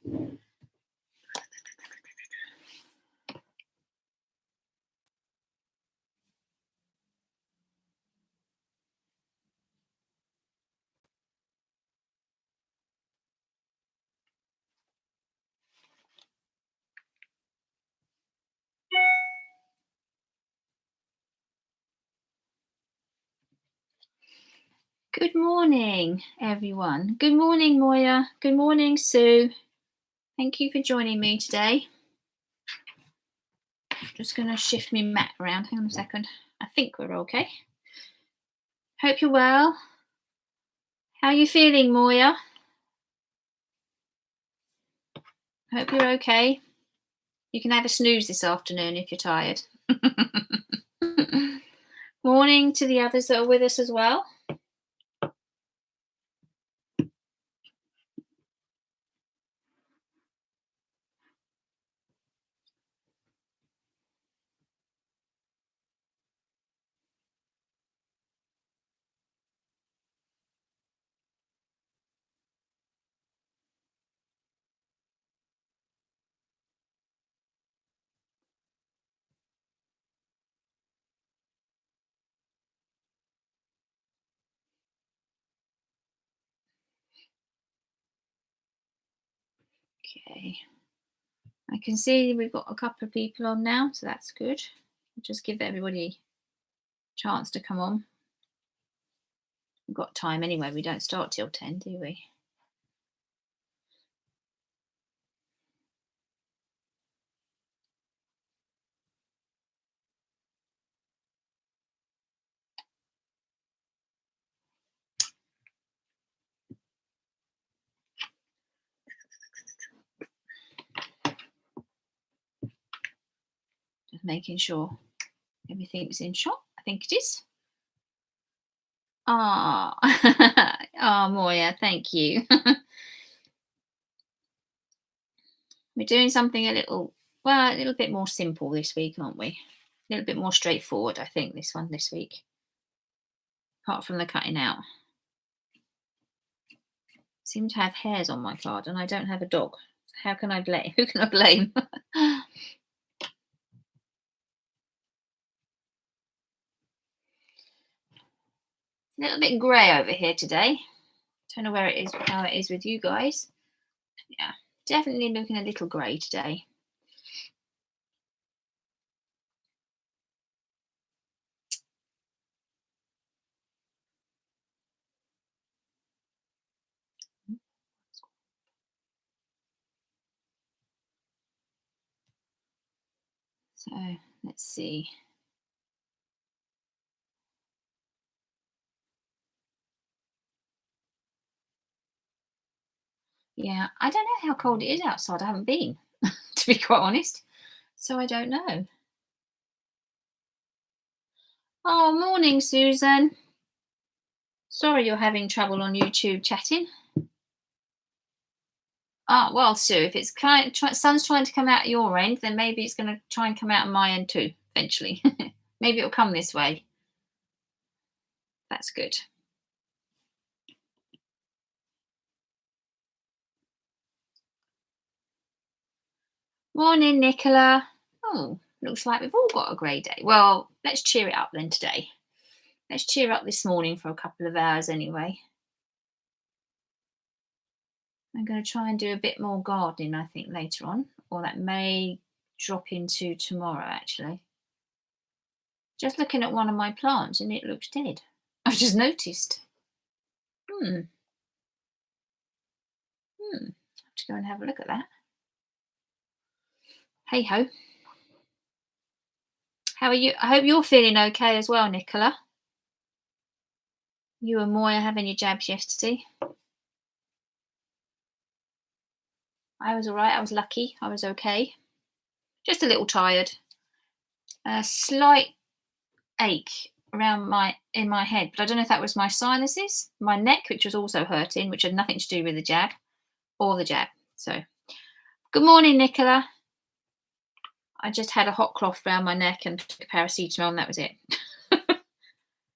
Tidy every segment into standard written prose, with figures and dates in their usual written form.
Good morning, everyone. Good morning, Moya. Good morning, Sue. Thank you for joining me today. Just going to shift my mat around. Hang on a second. I think we're okay. Hope you're well. How are you feeling, Moya? Hope you're okay. You can have a snooze this afternoon if you're tired. Morning to the others that are with us as well. Okay. I can see we've got a couple of people on now, so that's good. I'll just give everybody a chance to come on. We've got time anyway. We don't start till 10, do we? Just making sure everything's in shot. I think it is. Ah, oh, Moya, thank you. We're doing something a little bit more simple this week, aren't we? A little bit more straightforward, I think, this week. Apart from the cutting out. Seem to have hairs on my card, and I don't have a dog. How can I blame? Who can I blame? A little bit grey over here today. Don't know where it is, how it is with you guys. Yeah, definitely looking a little grey today. So let's see. Yeah, I don't know how cold it is outside. I haven't been, to be quite honest. So I don't know. Oh, morning, Susan. Sorry you're having trouble on YouTube chatting. Ah, well, Sue, if it's sun's trying to come out your end, then maybe it's going to try and come out on my end too, eventually. Maybe it'll come this way. That's good. Morning, Nicola. Oh, looks like we've all got a grey day. Well, let's cheer it up then today. Let's cheer up this morning for a couple of hours anyway. I'm going to try and do a bit more gardening, I think, later on, or that may drop into tomorrow, actually. Just looking at one of my plants and it looks dead. I've just noticed. I have to go and have a look at that. Hey ho. How are you? I hope you're feeling okay as well, Nicola. You and Moya having your jabs yesterday. I was all right. I was lucky. I was okay. Just a little tired. A slight ache in my head, but I don't know if that was my sinuses, my neck, which was also hurting, which had nothing to do with the jab or the jab. So, good morning, Nicola. I just had a hot cloth around my neck and took a paracetamol, and that was it.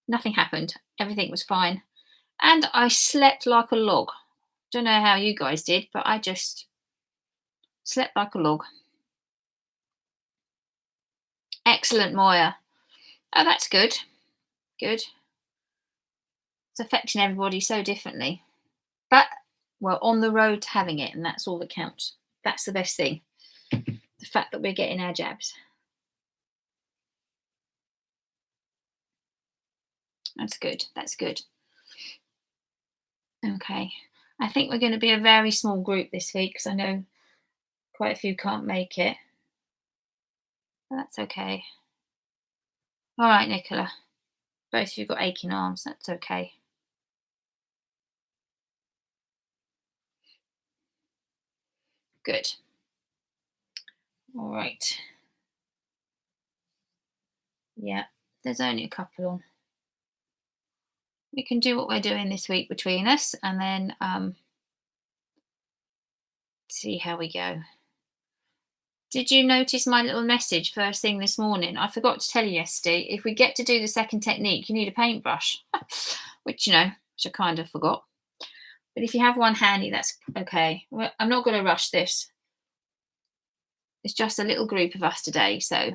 Nothing happened. Everything was fine. And I slept like a log. Don't know how you guys did, but I just Slept like a log. Excellent, Moya. Oh, that's good. Good. It's affecting everybody so differently. But we're on the road to having it, and that's all that counts. That's the best thing. The fact that we're getting our jabs. That's good. That's good. Okay. I think we're going to be a very small group this week because I know quite a few can't make it. But that's okay. All right, Nicola. Both of you got aching arms. That's okay. Good. All right. Yeah, there's only a couple on. We can do what we're doing this week between us and then see how we go. Did you notice my little message first thing this morning? I forgot to tell you yesterday, if we get to do the second technique, you need a paintbrush, which I kind of forgot. But if you have one handy, that's okay. Well, I'm not going to rush this. It's just a little group of us today, so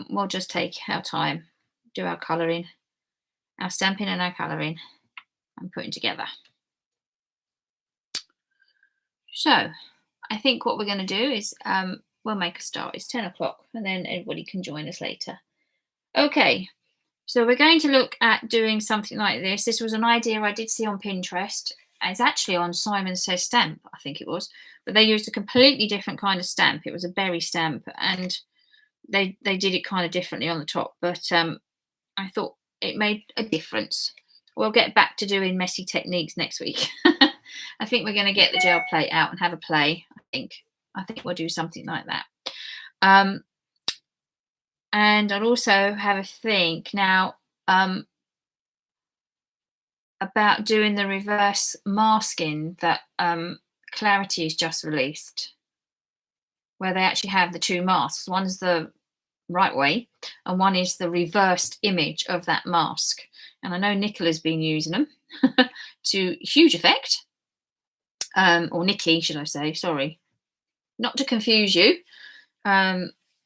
we'll just take our time, do our colouring, our stamping and our colouring, and putting together. So I think what we're going to do is we'll make a start. It's 10 o'clock and then everybody can join us later. Okay, so we're going to look at doing something like this. This was an idea I did see on Pinterest. It's actually on Simon Says Stamp, I think it was, but they used a completely different kind of stamp. It was a berry stamp, and they did it kind of differently on the top, but I thought it made a difference. We'll get back to doing messy techniques next week. I think we're going to get the gel plate out and have a play. I think we'll do something like that. And I'll also have a think now about doing the reverse masking that Clarity has just released, where they actually have the two masks. One's the right way and one is the reversed image of that mask. And I know Nicola's been using them to huge effect. Or Nikki, should I say, sorry. Not to confuse you.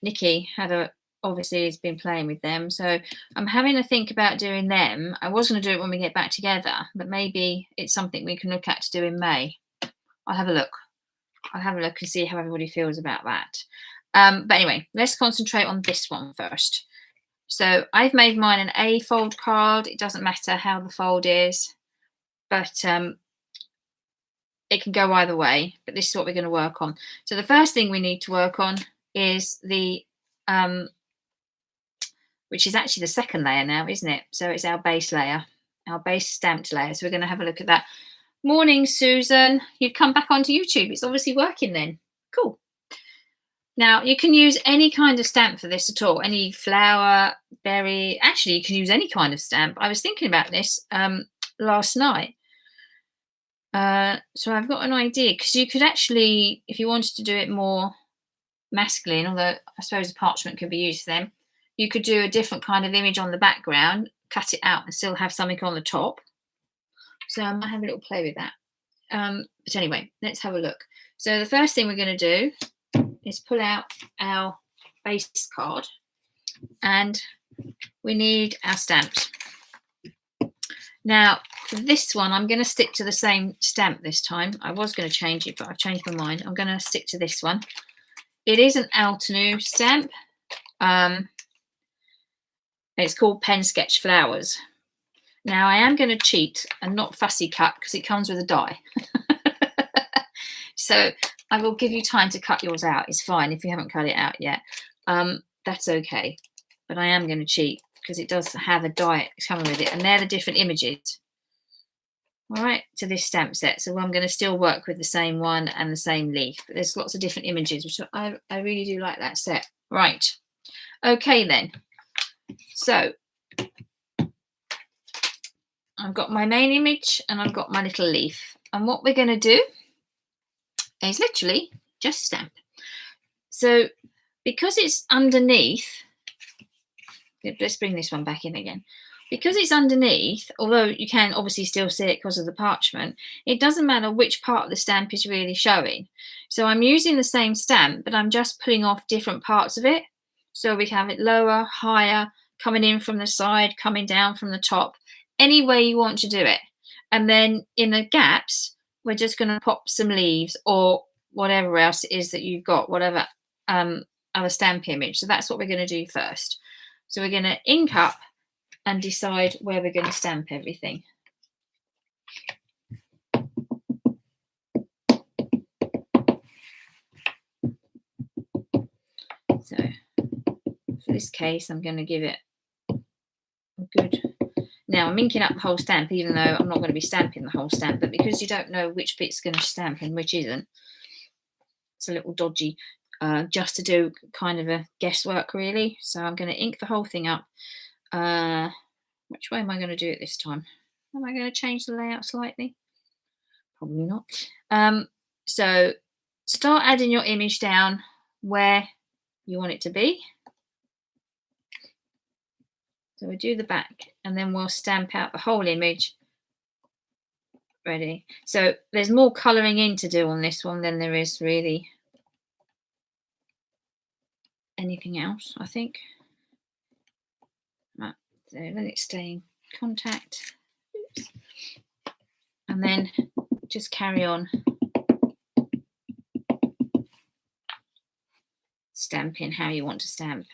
Nikki obviously has been playing with them. So I'm having to think about doing them. I was going to do it when we get back together, but maybe it's something we can look at to do in May. I'll have a look. I'll have a look and see how everybody feels about that. But anyway, let's concentrate on this one first. So I've made mine an A fold card. It doesn't matter how the fold is, but it can go either way. But this is what we're going to work on. So the first thing we need to work on is the, which is actually the second layer now, isn't it? So it's our base layer, our base stamped layer. So we're going to have a look at that. Morning, Susan. You've come back onto YouTube. It's obviously working then. Cool. Now, you can use any kind of stamp for this at all. Any flower, berry. Actually, you can use any kind of stamp. I was thinking about this last night. So I've got an idea, because you could actually, if you wanted to do it more masculine, although I suppose the parchment could be used for them, you could do a different kind of image on the background, cut it out and still have something on the top. So I might have a little play with that. But anyway, let's have a look. So the first thing we're going to do is pull out our base card, and we need our stamps. Now, for this one, I'm going to stick to the same stamp this time. I was going to change it, but I've changed my mind. I'm going to stick to this one. It is an Altenew stamp. It's called Pen Sketch Flowers. Now, I am going to cheat and not fussy cut because it comes with a die. So I will give you time to cut yours out. It's fine if you haven't cut it out yet. That's okay. But I am going to cheat because it does have a die coming with it. And they're the different images. All right, to this stamp set. So I'm going to still work with the same one and the same leaf. But there's lots of different images, which I really do like that set. Right. Okay, then. So I've got my main image and I've got my little leaf. And what we're going to do is literally just stamp. So because it's underneath, let's bring this one back in again. because it's underneath, although you can obviously still see it because of the parchment, it doesn't matter which part of the stamp is really showing. So I'm using the same stamp, but I'm just pulling off different parts of it. So we have it lower, higher, coming in from the side, coming down from the top, any way you want to do it. And then in the gaps, we're just going to pop some leaves or whatever else it is that you've got, whatever other stamp image. So that's what we're going to do first. So we're going to ink up and decide where we're going to stamp everything. So for this case, I'm going to give it a good... Now I'm inking up the whole stamp, even though I'm not going to be stamping the whole stamp, but because you don't know which bit's going to stamp and which isn't, it's a little dodgy just to do kind of a guesswork, really. So I'm going to ink the whole thing up. Which way am I going to do it this time? Am I going to change the layout slightly? Probably not. So start adding your image down where you want it to be. So we'll do the back and then we'll stamp out the whole image. Ready. So there's more colouring in to do on this one than there is really anything else, I think. Right, so let it stay in contact. Oops. And then just carry on stamping how you want to stamp.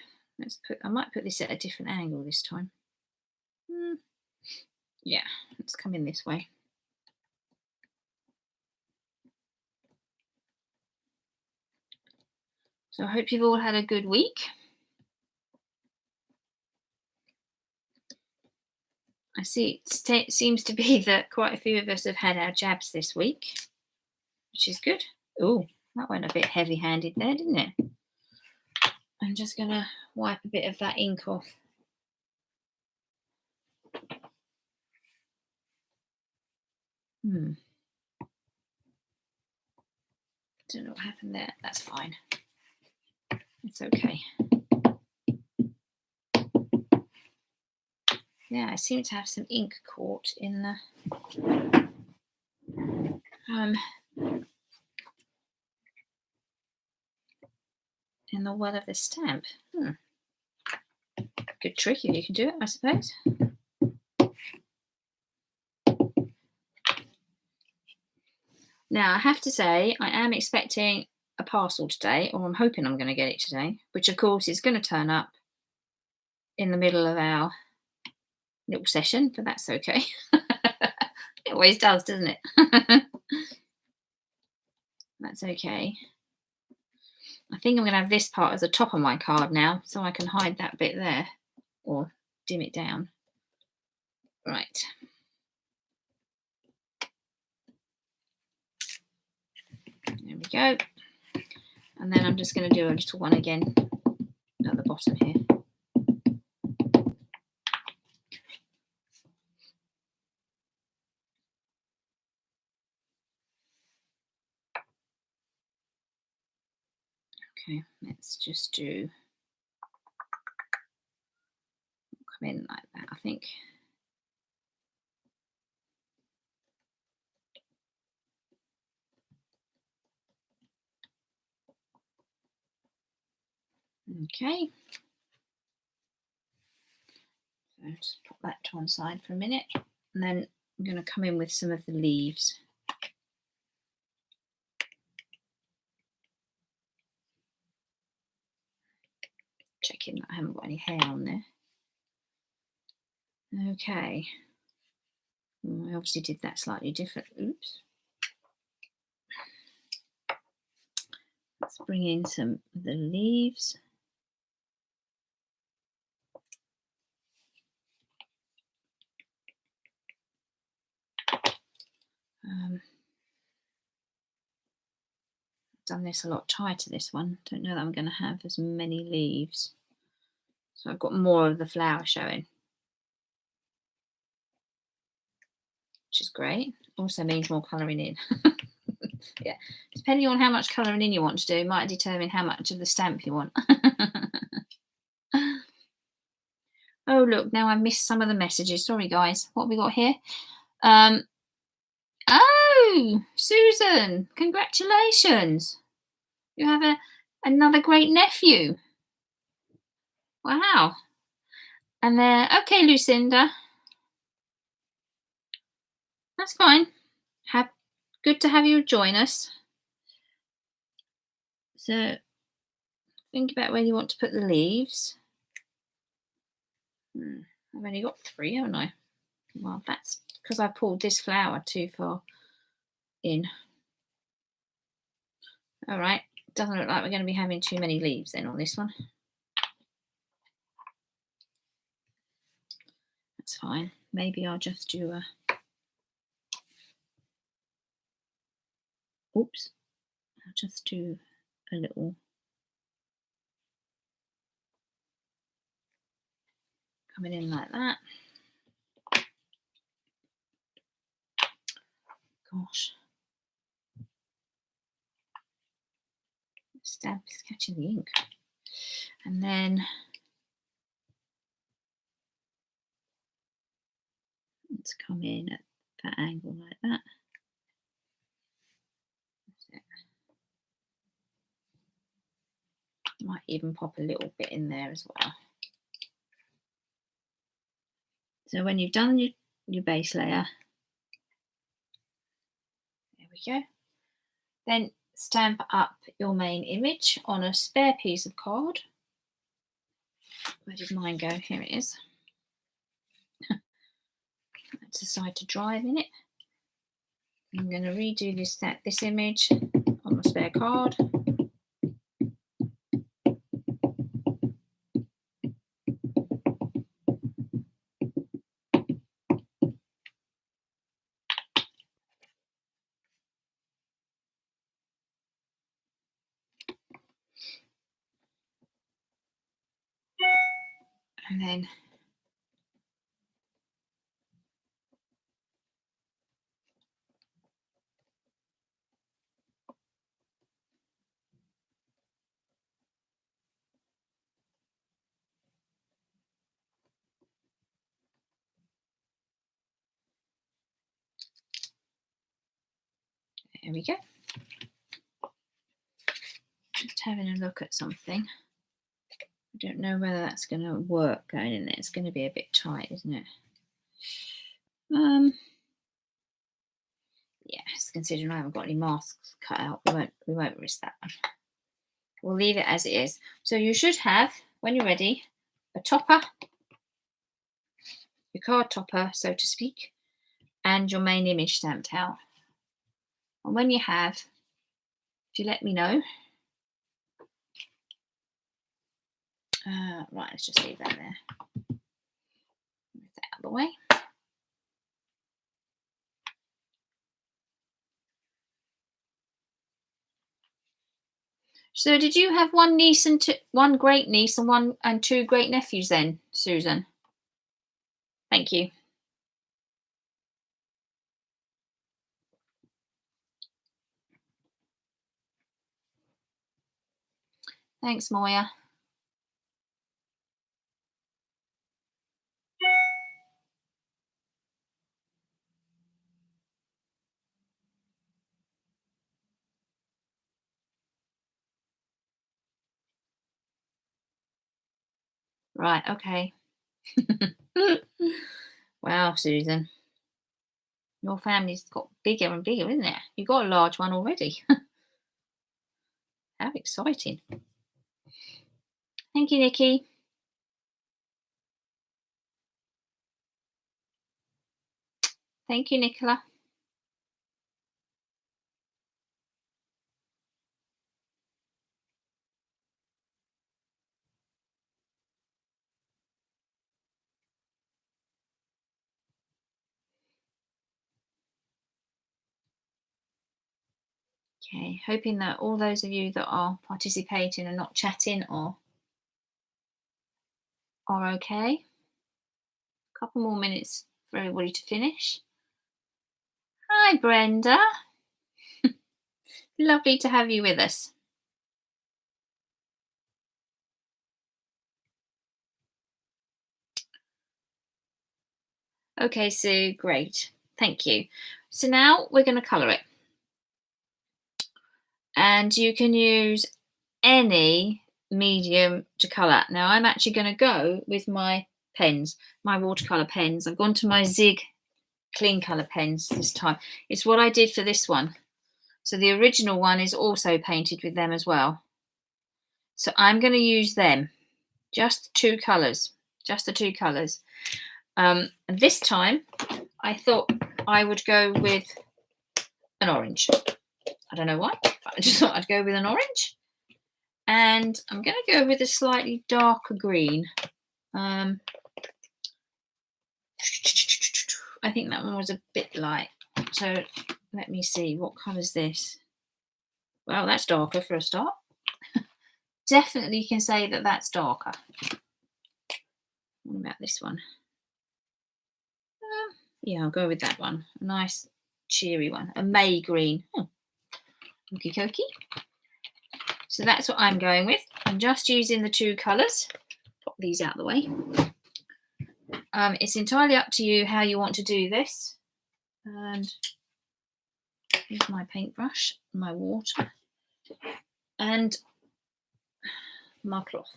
I might put this at a different angle this time. Yeah, let's come in this way. So I hope you've all had a good week. I see it seems to be that quite a few of us have had our jabs this week, which is good. Oh, that went a bit heavy-handed there, didn't it? I'm just going to wipe a bit of that ink off. Don't know what happened there. That's fine. It's okay. Yeah, I seem to have some ink caught in the well of the stamp. Good trick if you can do it, I suppose. Now, I have to say, I am expecting a parcel today, or I'm hoping I'm going to get it today, which, of course, is going to turn up in the middle of our little session, but that's okay. It always does, doesn't it? That's okay. I think I'm going to have this part as the top of my card now, so I can hide that bit there, or dim it down. Right. There we go. And then I'm just going to do a little one again at the bottom here. Okay, let's just do... come in like that, I think. Okay. So just put that to one side for a minute, and then I'm going to come in with some of the leaves. Checking that I haven't got any hair on there. Okay. I obviously did that slightly different. Oops. Let's bring in some of the leaves. I've done this a lot tighter, this one. Don't know that I'm going to have as many leaves. So I've got more of the flower showing, which is great. Also means more colouring in. Yeah, depending on how much colouring in you want to do, might determine how much of the stamp you want. Oh, look, now I missed some of the messages. Sorry, guys. What have we got here? Um, oh, Susan, congratulations. You have another great nephew. Wow. And then, okay, Lucinda, that's fine. Good to have you join us. So think about where you want to put the leaves. I've only got 3, haven't I? Well, that's because I pulled this flower too far in. All right, doesn't look like we're going to be having too many leaves then on this one. That's fine. Maybe I'll just do a... Oops. I'll just do a little... coming in like that. Gosh. Stamp is catching the ink. And then let's come in at that angle like that. Might even pop a little bit in there as well. So when you've done your base layer, there we go. Then stamp up your main image on a spare piece of card. Where did mine go? Here it is. Let's decide to dry a minute. I'm going to redo this image on my spare card. And then there we go. Just having a look at something. I don't know whether that's going to work going in there. It's going to be a bit tight, isn't it? Yes, considering I haven't got any masks cut out, we won't risk that one. We'll leave it as it is. So you should have, when you're ready, a topper, your card topper, so to speak, and your main image stamped out. And when you have, if you let me know. Right, let's just leave that there. Move that out of the way. So did you have one niece and one great niece and 2 great nephews then, Susan? Thank you. Thanks, Moya. Right, okay. Wow, Susan. Your family's got bigger and bigger, isn't it? You've got a large one already. How exciting. Thank you, Nikki. Thank you, Nicola. Okay, hoping that all those of you that are participating and not chatting are okay. A couple more minutes for everybody to finish. Hi, Brenda. Lovely to have you with us. Okay, Sue, great. Thank you. So now we're going to colour it. And you can use any medium to colour. Now I'm actually going to go with my pens, my watercolour pens. I've gone to my Zig clean colour pens this time. It's what I did for this one. So the original one is also painted with them as well. So I'm going to use them, just two colours, just the two colours. And this time I thought I would go with an orange. I don't know why, but I just thought I'd go with an orange. And I'm going to go with a slightly darker green. I think that one was a bit light. So let me see, what colour is this? Well, that's darker for a start. Definitely can say that that's darker. What about this one? Yeah, I'll go with that one. A nice cheery one, a May green. Okie dokie. So that's what I'm going with. I'm just using the two colours. Pop these out of the way. It's entirely up to you how you want to do this. And here's my paintbrush, my water, and my cloth.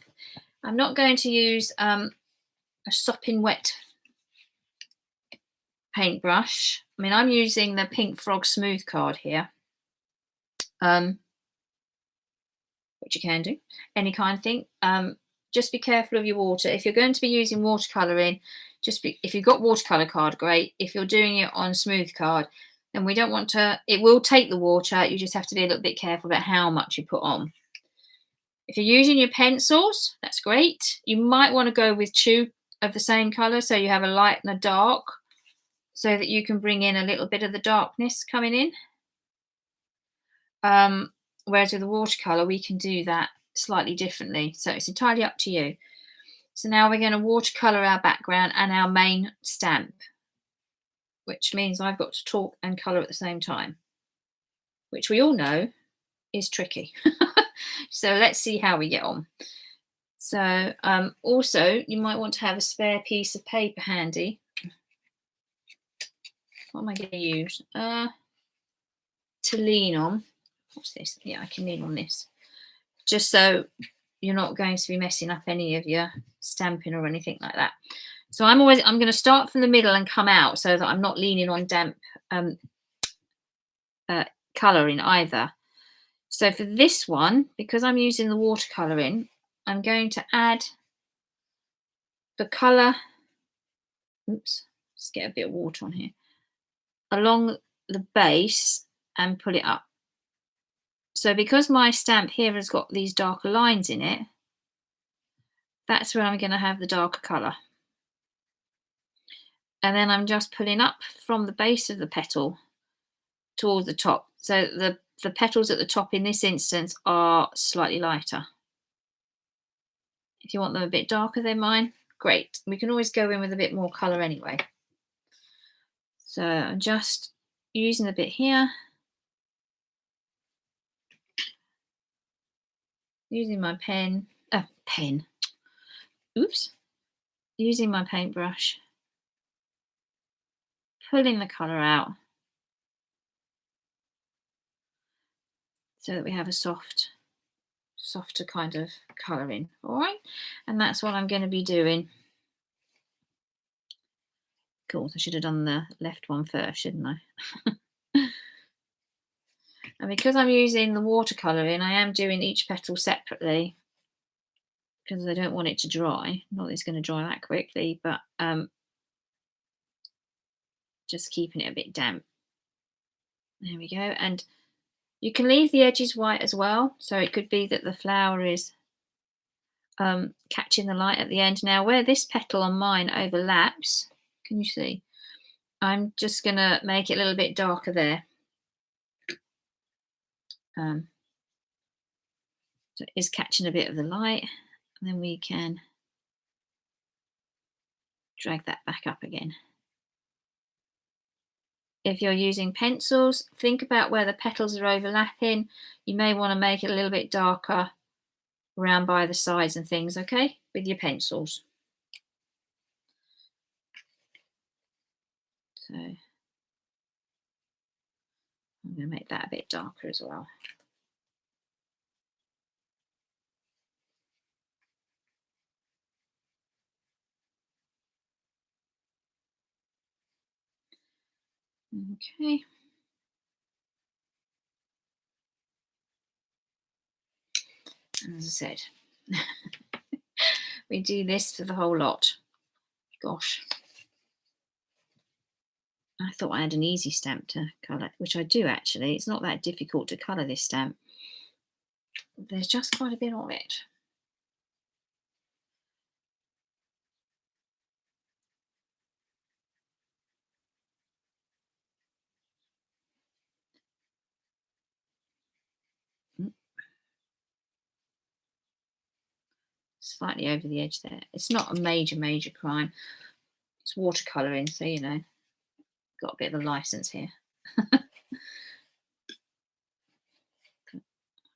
I'm not going to use a sopping wet paintbrush. I mean, I'm using the Pink Frog Smooth card here, which you can do, any kind of thing. Just be careful of your water. If you're going to be using watercolouring, if you've got watercolour card, great. If you're doing it on smooth card, then we don't want to, it will take the water. You just have to be a little bit careful about how much you put on. If you're using your pencils, that's great. You might want to go with two of the same colour, so you have a light and a dark, so that you can bring in a little bit of the darkness coming in. Whereas with the watercolour, we can do that slightly differently. So it's entirely up to you. So now we're going to watercolour our background and our main stamp, which means I've got to talk and colour at the same time, which we all know is tricky. So let's see how we get on. So also, you might want to have a spare piece of paper handy. What am I going to use? To lean on. What's this? Yeah, I can lean on this. Just so you're not going to be messing up any of your stamping or anything like that. So I'm going to start from the middle and come out, so that I'm not leaning on damp colouring either. So for this one, because I'm using the watercolouring, I'm going to add the colour, oops, just get a bit of water on here, along the base and pull it up. So because my stamp here has got these darker lines in it, that's where I'm going to have the darker colour. And then I'm just pulling up from the base of the petal towards the top. So the petals at the top in this instance are slightly lighter. If you want them a bit darker than mine, great. We can always go in with a bit more colour anyway. So I'm just using a bit here. Using my using my paintbrush, pulling the colour out so that we have a softer kind of colouring. All right, and that's what I'm going to be doing. Cool, I should have done the left one first, shouldn't I? And because I'm using the watercolouring, I am doing each petal separately because I don't want it to dry. Not that it's going to dry that quickly, but just keeping it a bit damp. There we go. And you can leave the edges white as well. So it could be that the flower is catching the light at the end. Now, where this petal on mine overlaps, can you see? I'm just going to make it a little bit darker there. So it is catching a bit of the light, and then we can drag that back up again. If you're using pencils, think about where the petals are overlapping. You may want to make it a little bit darker around by the sides and things, okay, with your pencils. So I'm going to make that a bit darker as well. Okay. And as I said, we do this for the whole lot. Gosh. I thought I had an easy stamp to colour, which I do actually. It's not that difficult to colour this stamp. There's just quite a bit of it. Slightly over the edge there. It's not a major crime. It's watercolouring, so you know, got a bit of a license here.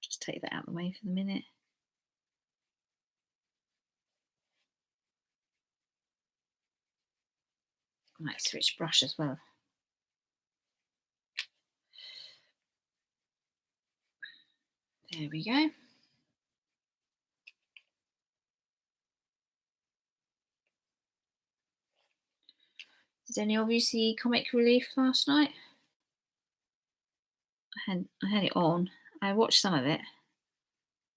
Just take that out of the way for the minute. I might switch brush as well. There we go. Did any of you see Comic Relief last night? I had it on. I watched some of it.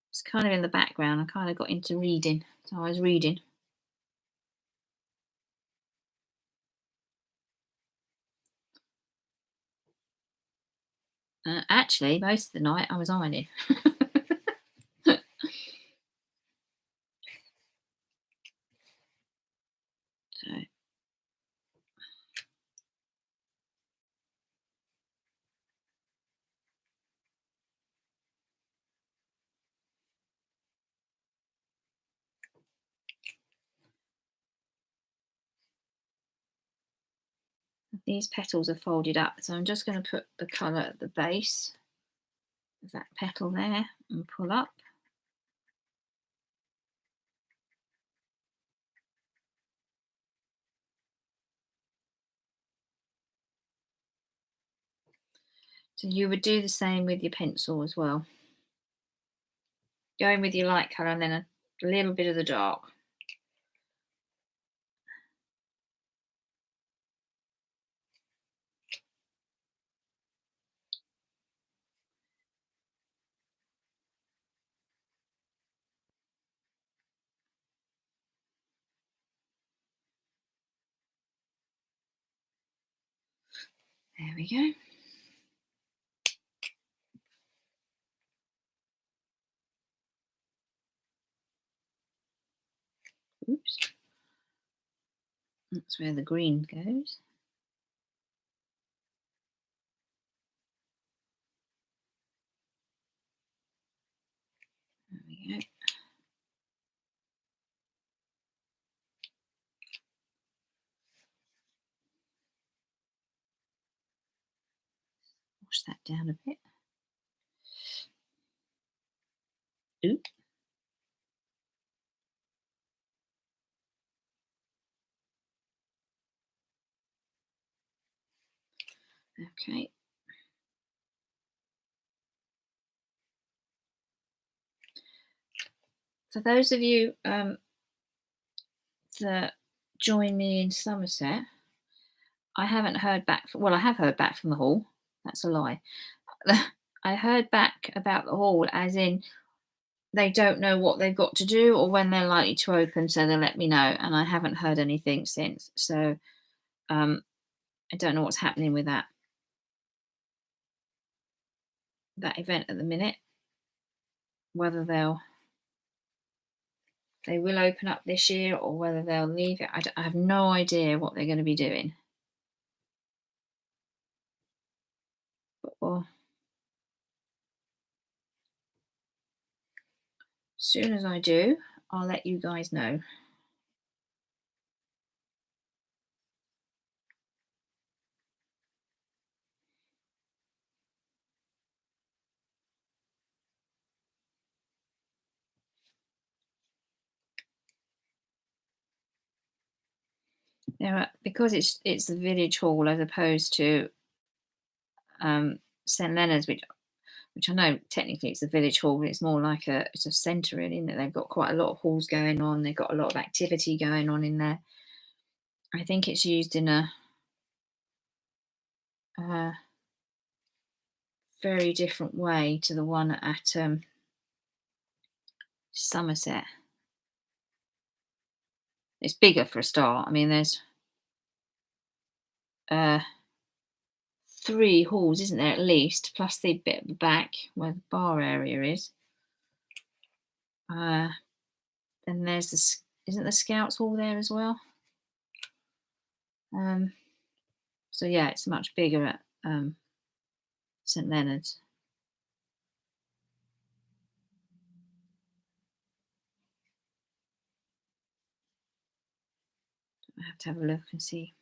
It's kind of in the background. I kind of got into reading, so I was reading. Actually, most of the night I was ironing. So these petals are folded up, so I'm just going to put the colour at the base of that petal there and pull up. So you would do the same with your pencil as well. Go in with your light colour and then a little bit of the dark. There we go. Oops. That's where the green goes. There we go. Wash that down a bit. Oop. Okay. For those of you that join me in Somerset, I haven't heard back. Well, I have heard back from the hall. That's a lie. I heard back about the hall, as in they don't know what they've got to do or when they're likely to open, so they'll let me know. And I haven't heard anything since. So I don't know what's happening with that event at the minute. Whether they will open up this year or whether they'll leave it. I have no idea what they're going to be doing. But as soon as I do, I'll let you guys know. There are, because it's the village hall as opposed to St Leonard's, which I know technically it's a village hall, but it's more like it's a centre really, isn't it? They've got quite a lot of halls going on. They've got a lot of activity going on in there. I think it's used in a very different way to the one at Somerset. It's bigger for a start. I mean, there's uh, 3 halls, isn't there, at least, plus the bit at the back where the bar area is. Uh, then there's isn't the Scouts Hall there as well? Um, so yeah, it's much bigger at St Leonard's. I have to have a look and see.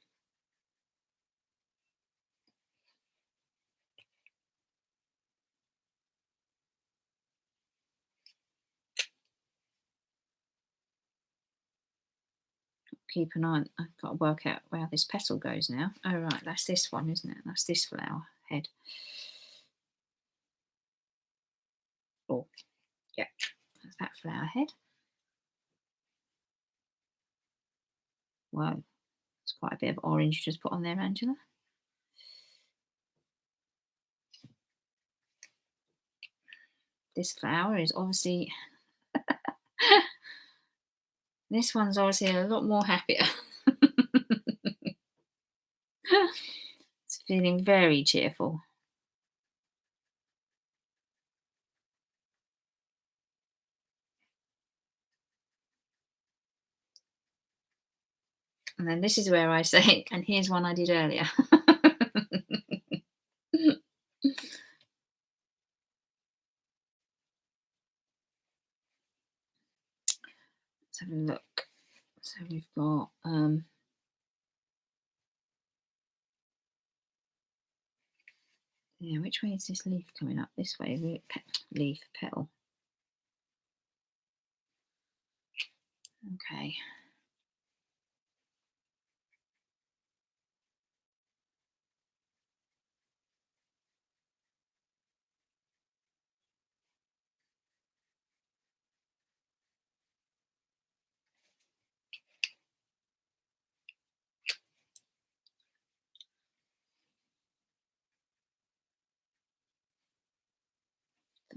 Keep an eye on. I've got to work out where this petal goes now. Oh right, that's this one, isn't it? That's this flower head. Oh, yeah, that's that flower head. Wow, it's quite a bit of orange you just put on there, Angela. This flower is obviously this one's obviously a lot more happier. It's feeling very cheerful. And then this is where I say, and here's one I did earlier. Let's have a look. So we've got yeah, which way is this leaf coming up? This way, leaf, petal. Okay.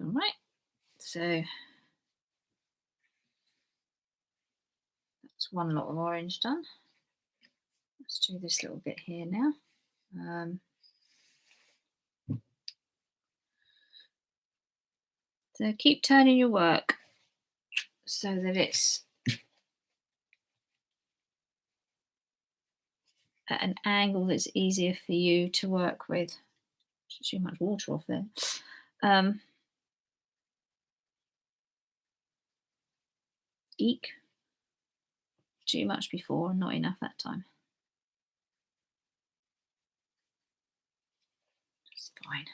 All right. So that's one lot of orange done. Let's do this little bit here now. So keep turning your work so that it's at an angle that's easier for you to work with. Too much water off there. Eek. Too much before and not enough that time. It's fine.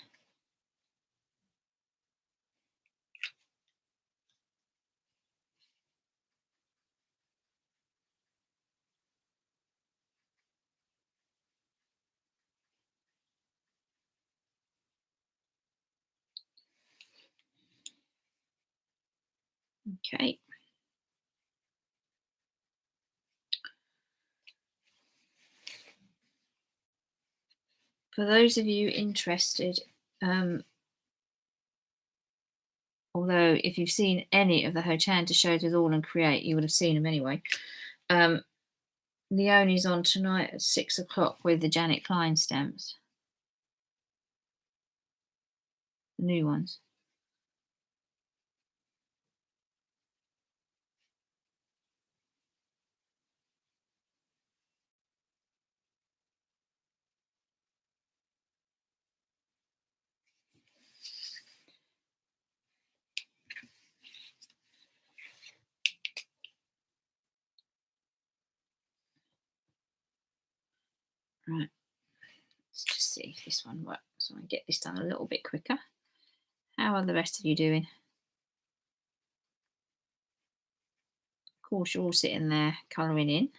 Okay. For those of you interested, although if you've seen any of the Hochanda shows with All and Create, you would have seen them anyway. Leonie's on tonight at 6 o'clock with the Janet Klein stamps. The new ones. Right. Let's just see if this one works. So I get this done a little bit quicker. How are the rest of you doing? Of course, you're all sitting there colouring in.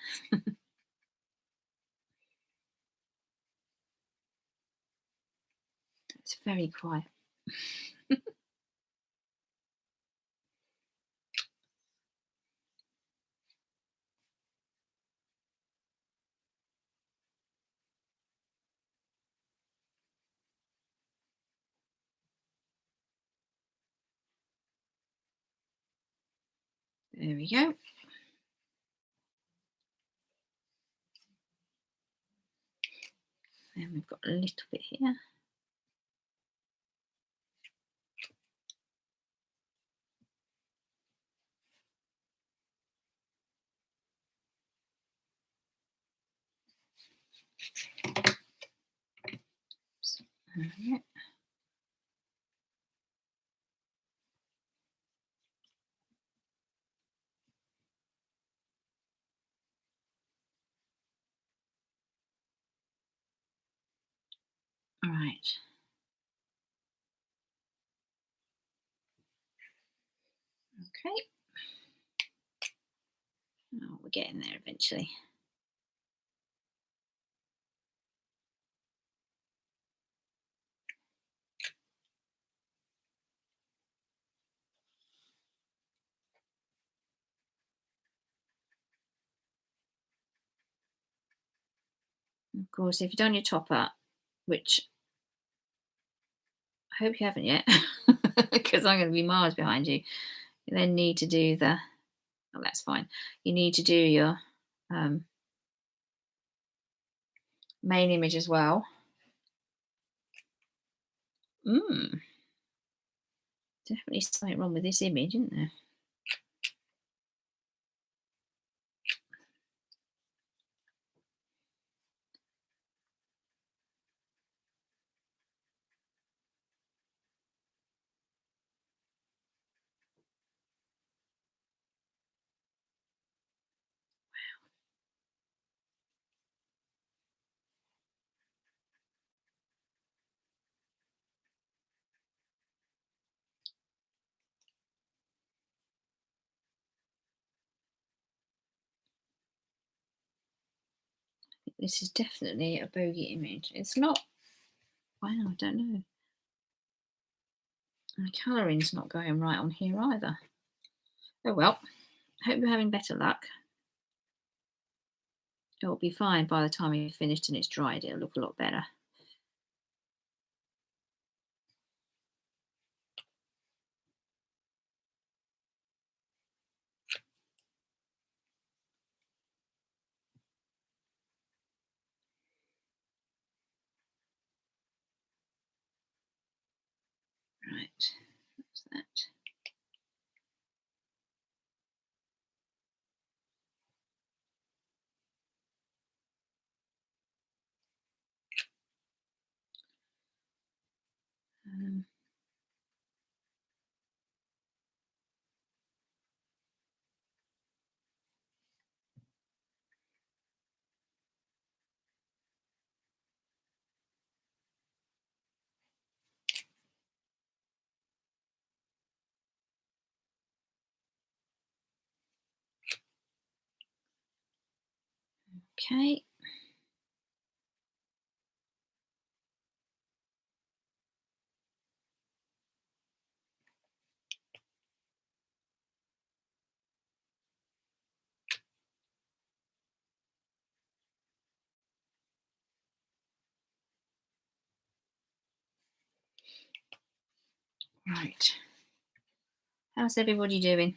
very quiet. There we go. And we've got a little bit here. Right. All right. Okay. Oh, we're getting there eventually. Of course, if you've done your top up, which I hope you haven't yet, because I'm going to be miles behind you, you then need to do the, oh, that's fine. You need to do your main image as well. Definitely something wrong with this image, isn't there? This is definitely a bogey image. It's not, wow, I don't know. The colouring's not going right on here either. Oh well, hope you're having better luck. It'll be fine by the time you've finished and it's dried. It'll look a lot better. Right, that's that. Okay. Right. How's everybody doing?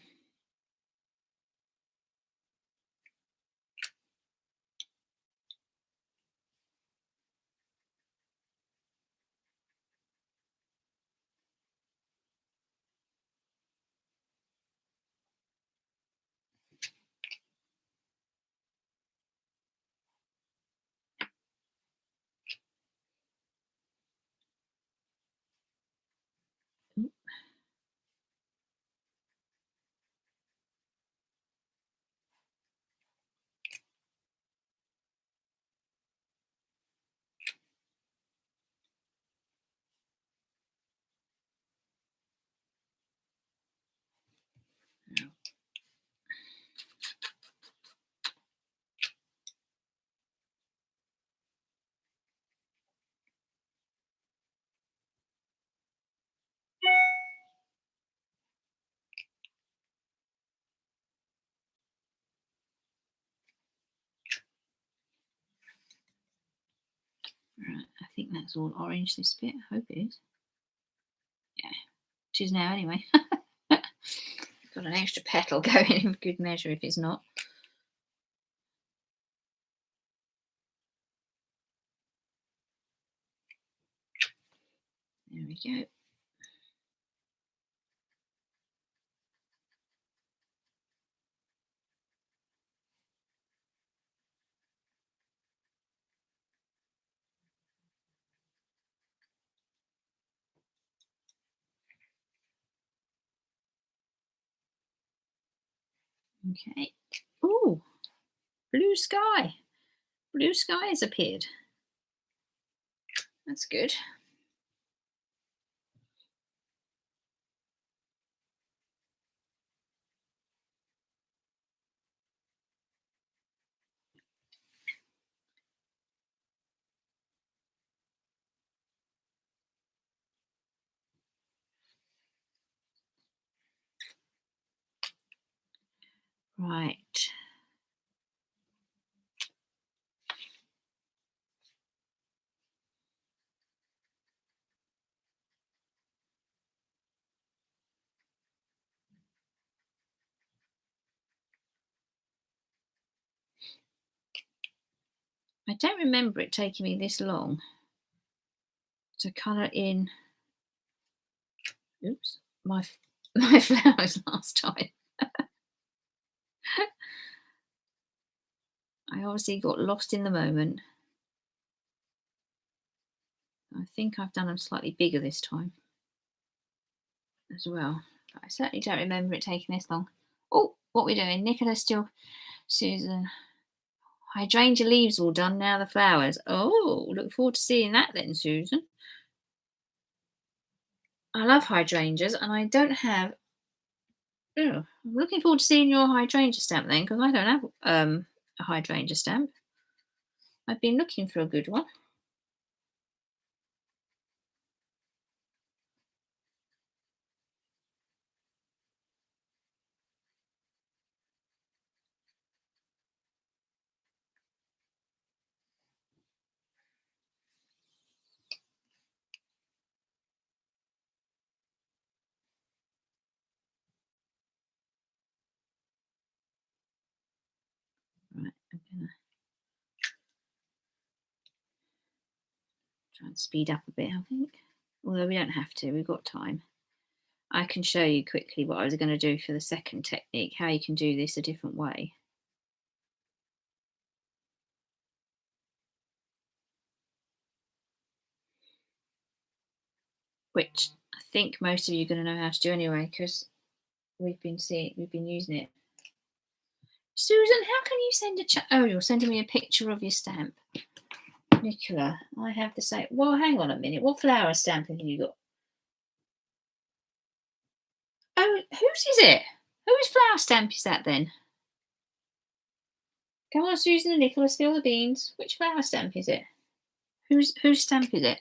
think that's all orange, this bit. I hope it is. Yeah, it is now anyway. Got an extra petal going in for good measure if it's not. There we go. Okay. Ooh, blue sky. Blue sky has appeared. That's good. Right. I don't remember it taking me this long to colour in, oops, my my flowers last time. I obviously got lost in the moment. I think I've done them slightly bigger this time as well. But I certainly don't remember it taking this long. Oh, what are we doing? Nicola still, Susan. Hydrangea leaves all done, now the flowers. Oh, look forward to seeing that then, Susan. I love hydrangeas and I don't have. Oh, I'm looking forward to seeing your hydrangea stamp then, because I don't have a hydrangea stamp. I've been looking for a good one. Right, I'm gonna try and speed up a bit, I think. Although we don't have to, we've got time. I can show you quickly what I was going to do for the second technique, how you can do this a different way. Which I think most of you are going to know how to do anyway, because we've been using it. Susan, how can you send a chat? Oh, you're sending me a picture of your stamp. Nicola, I have to say, well, hang on a minute. What flower stamp have you got? Oh, whose is it? Whose flower stamp is that then? Come on, Susan and Nicola, spill the beans. Which flower stamp is it? Whose stamp is it?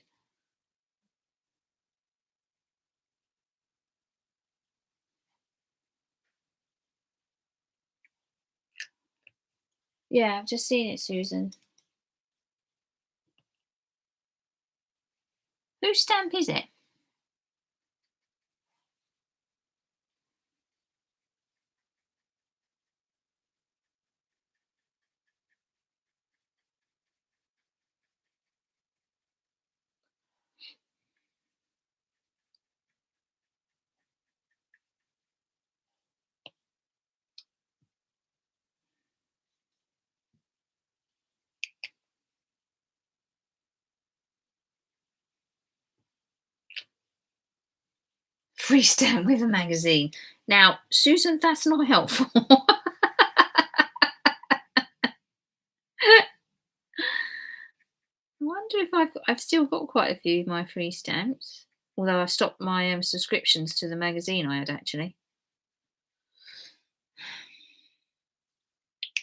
Yeah, I've just seen it, Susan. Whose stamp is it? Free stamp with a magazine. Now, Susan, that's not helpful. I wonder if I've still got quite a few of my free stamps. Although I've stopped my subscriptions to the magazine I had actually.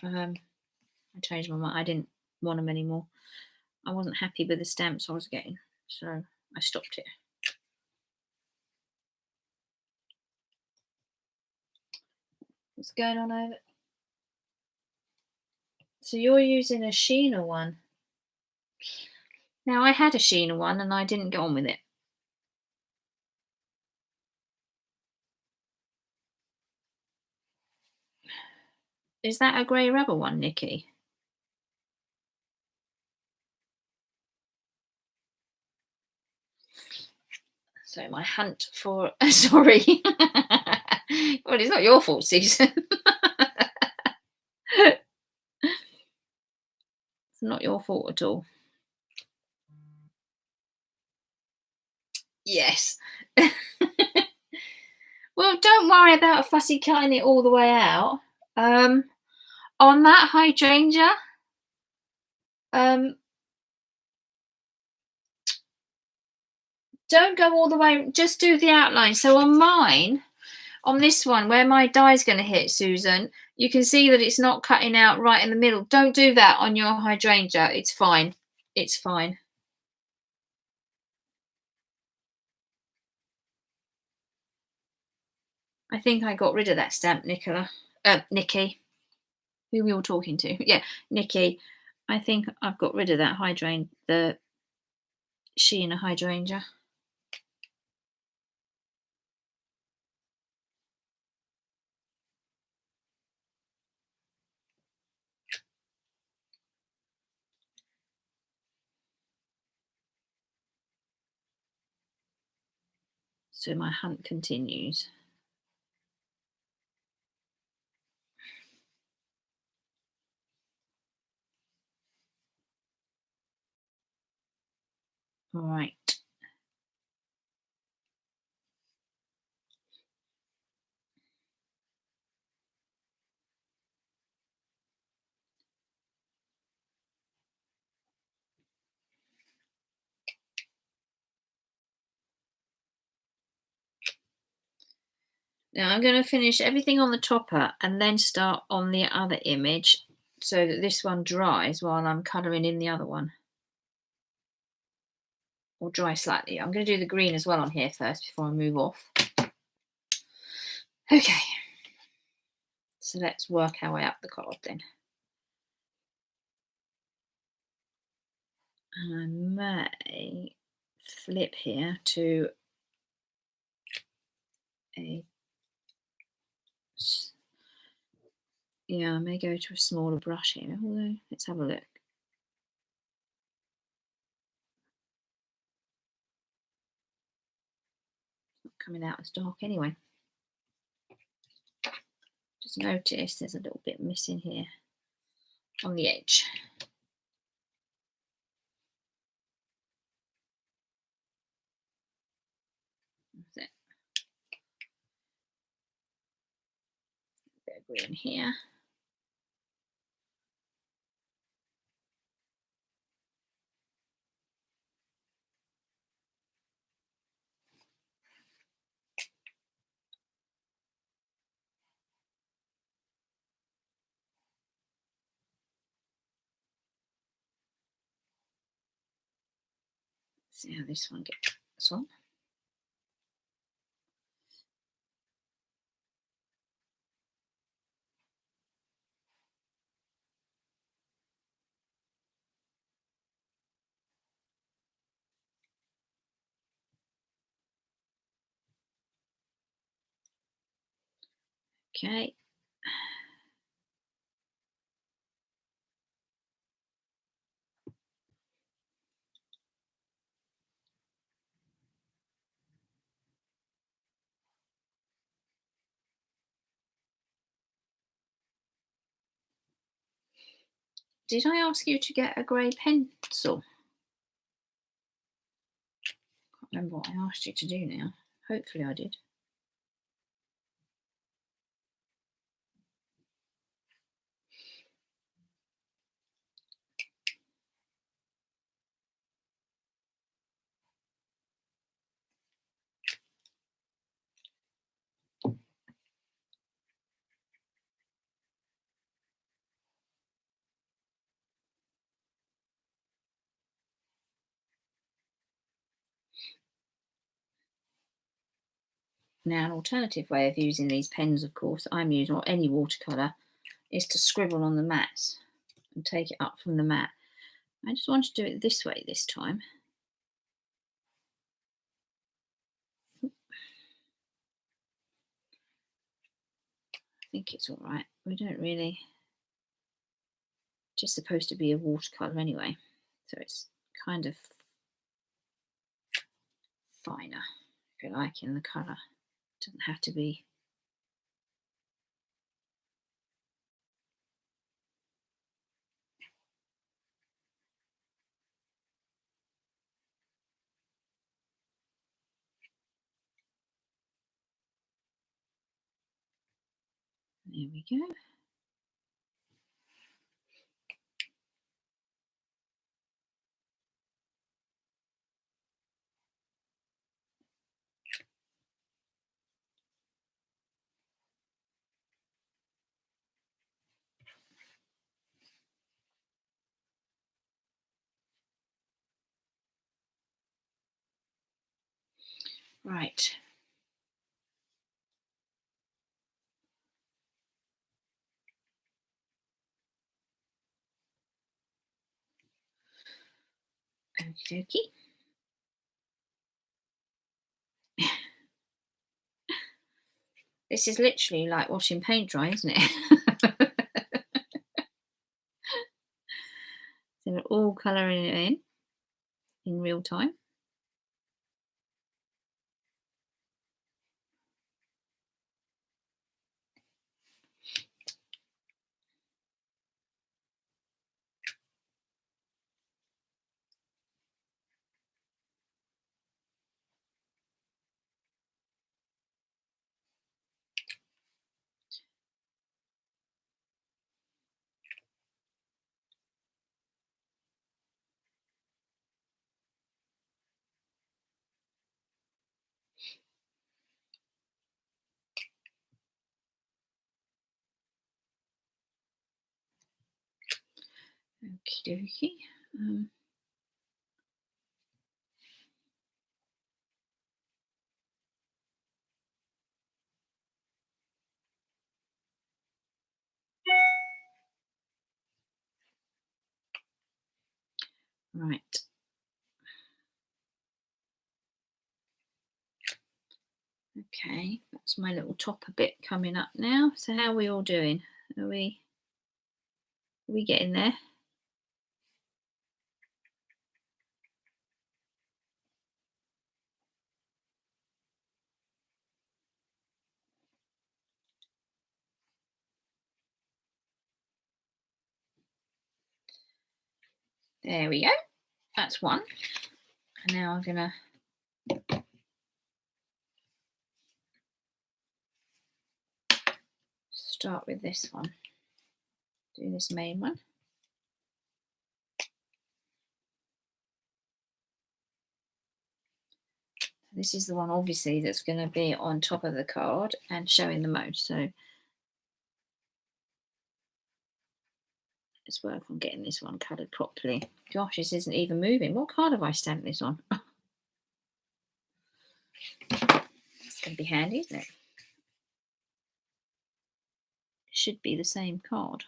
I changed my mind. I didn't want them anymore. I wasn't happy with the stamps I was getting, so I stopped it. What's going on over? So you're using a Sheena one. Now, I had a Sheena one and I didn't get on with it. Is that a grey rubber one, Nikki? So my hunt for sorry. Well, it's not your fault, Susan. It's not your fault at all. Yes. Well, don't worry about fussy cutting it all the way out. On that hydrangea, don't go all the way, just do the outline. So on mine, on this one, where my die's going to hit, Susan, you can see that it's not cutting out right in the middle. Don't do that on your hydrangea. It's fine. It's fine. I think I got rid of that stamp, Nikki. Who we all talking to? Yeah, Nikki. I think I've got rid of that the Sheena hydrangea. So my hunt continues. All right. Now I'm going to finish everything on the topper and then start on the other image so that this one dries while I'm colouring in the other one. Or dry slightly. I'm going to do the green as well on here first before I move off. Okay. So let's work our way up the card then. And I may flip here to I may go to a smaller brush here, although let's have a look. It's not coming out as dark anyway. Just notice there's a little bit missing here on the edge. That's it. A bit of green here. See how this one gets on. Okay. Did I ask you to get a grey pencil? Can't remember what I asked you to do now. Hopefully I did. Now, an alternative way of using these pens, of course, I'm using, or any watercolour, is to scribble on the mats and take it up from the mat. I just want to do it this way this time. I think it's all right. We don't really, just supposed to be a watercolor anyway, so it's kind of finer, if you like, in the color. It doesn't have to be. There we go. Right. Okie dokie. This is literally like watching paint dry, isn't it? So we're all colouring it in real time. Okie dokie. Right. Okay, that's my little topper bit coming up now. So how are we all doing? Are we getting there? There we go. That's one. And now I'm gonna start with this one. Do this main one. This is the one, obviously, that's going to be on top of the card and showing the most. So let's work on getting this one coloured properly. Gosh, this isn't even moving. What card have I stamped this on? It's going to be handy, isn't it? It should be the same card.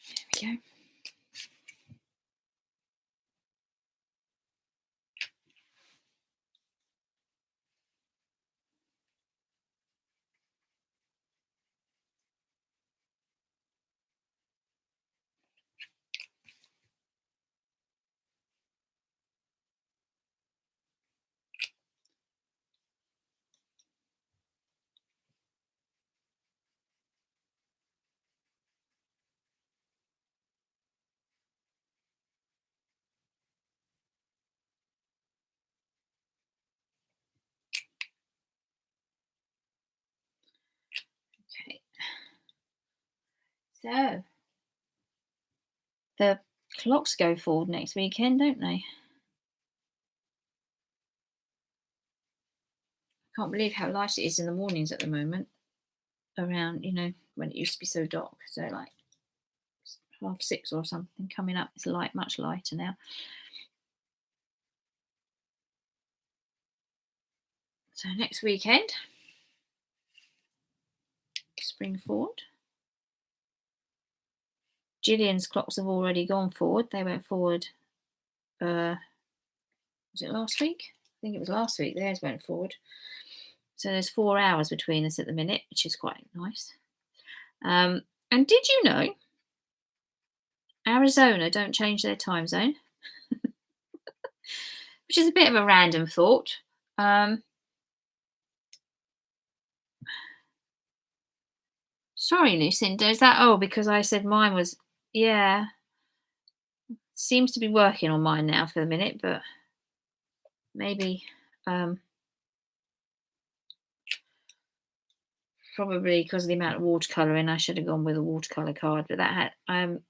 There we go. Okay. So the clocks go forward next weekend, don't they? I can't believe how light it is in the mornings at the moment. Around, when it used to be so dark. So like 6:30 or something coming up. It's light, much lighter now. So next weekend, spring forward. Gillian's clocks have already gone forward. They went forward, was it last week? I think it was last week. Theirs went forward. So there's 4 hours between us at the minute, which is quite nice. And did you know Arizona don't change their time zone? Which is a bit of a random thought. Sorry, Lucinda, is that because I said mine was, yeah, seems to be working on mine now for the minute, but maybe probably because of the amount of watercolouring, I should have gone with a watercolour card, but that had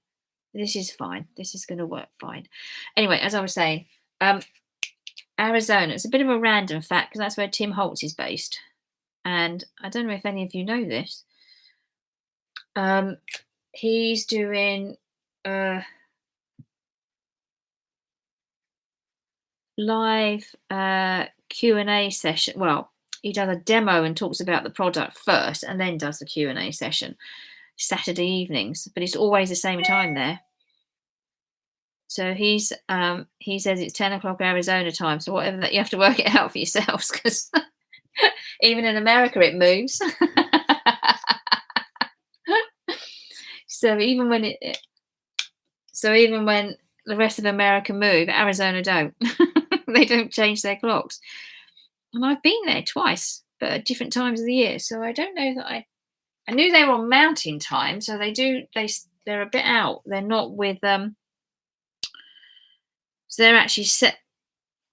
this is fine. This is going to work fine. Anyway, as I was saying, Arizona, it's a bit of a random fact because that's where Tim Holtz is based. And I don't know if any of you know this. He's doing live Q&A session. Well, he does a demo and talks about the product first and then does the Q&A session Saturday evenings, but it's always the same time there. So he says it's 10 o'clock Arizona time. So whatever that, you have to work it out for yourselves because even in America it moves. So even when the rest of America move, Arizona don't. They don't change their clocks. And I've been there twice, but at different times of the year. So I don't know that I knew they were on mountain time. So they're a bit out. They're not with so they're actually set.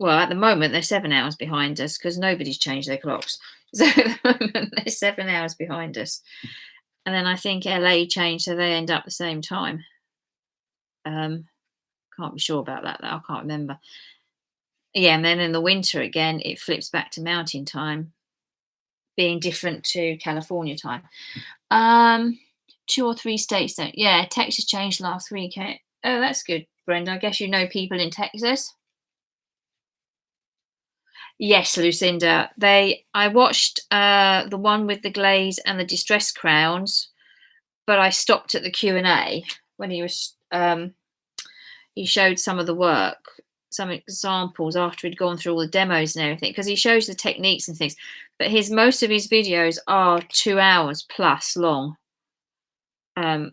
Well, at the moment they're 7 hours behind us because nobody's changed their clocks. So at the moment they're 7 hours behind us. And then I think LA changed, so they end up the same time. Can't be sure about that, though. I can't remember. Yeah, and then in the winter again, it flips back to mountain time, being different to California time. 2 or 3 states don't. Yeah, Texas changed last week. Oh, that's good, Brenda. I guess you know people in Texas. Yes, Lucinda. I watched the one with the glaze and the distress crowns, but I stopped at the Q&A when he was he showed some of the work, some examples after he'd gone through all the demos and everything, because he shows the techniques and things. But most of his videos are 2 hours plus long, and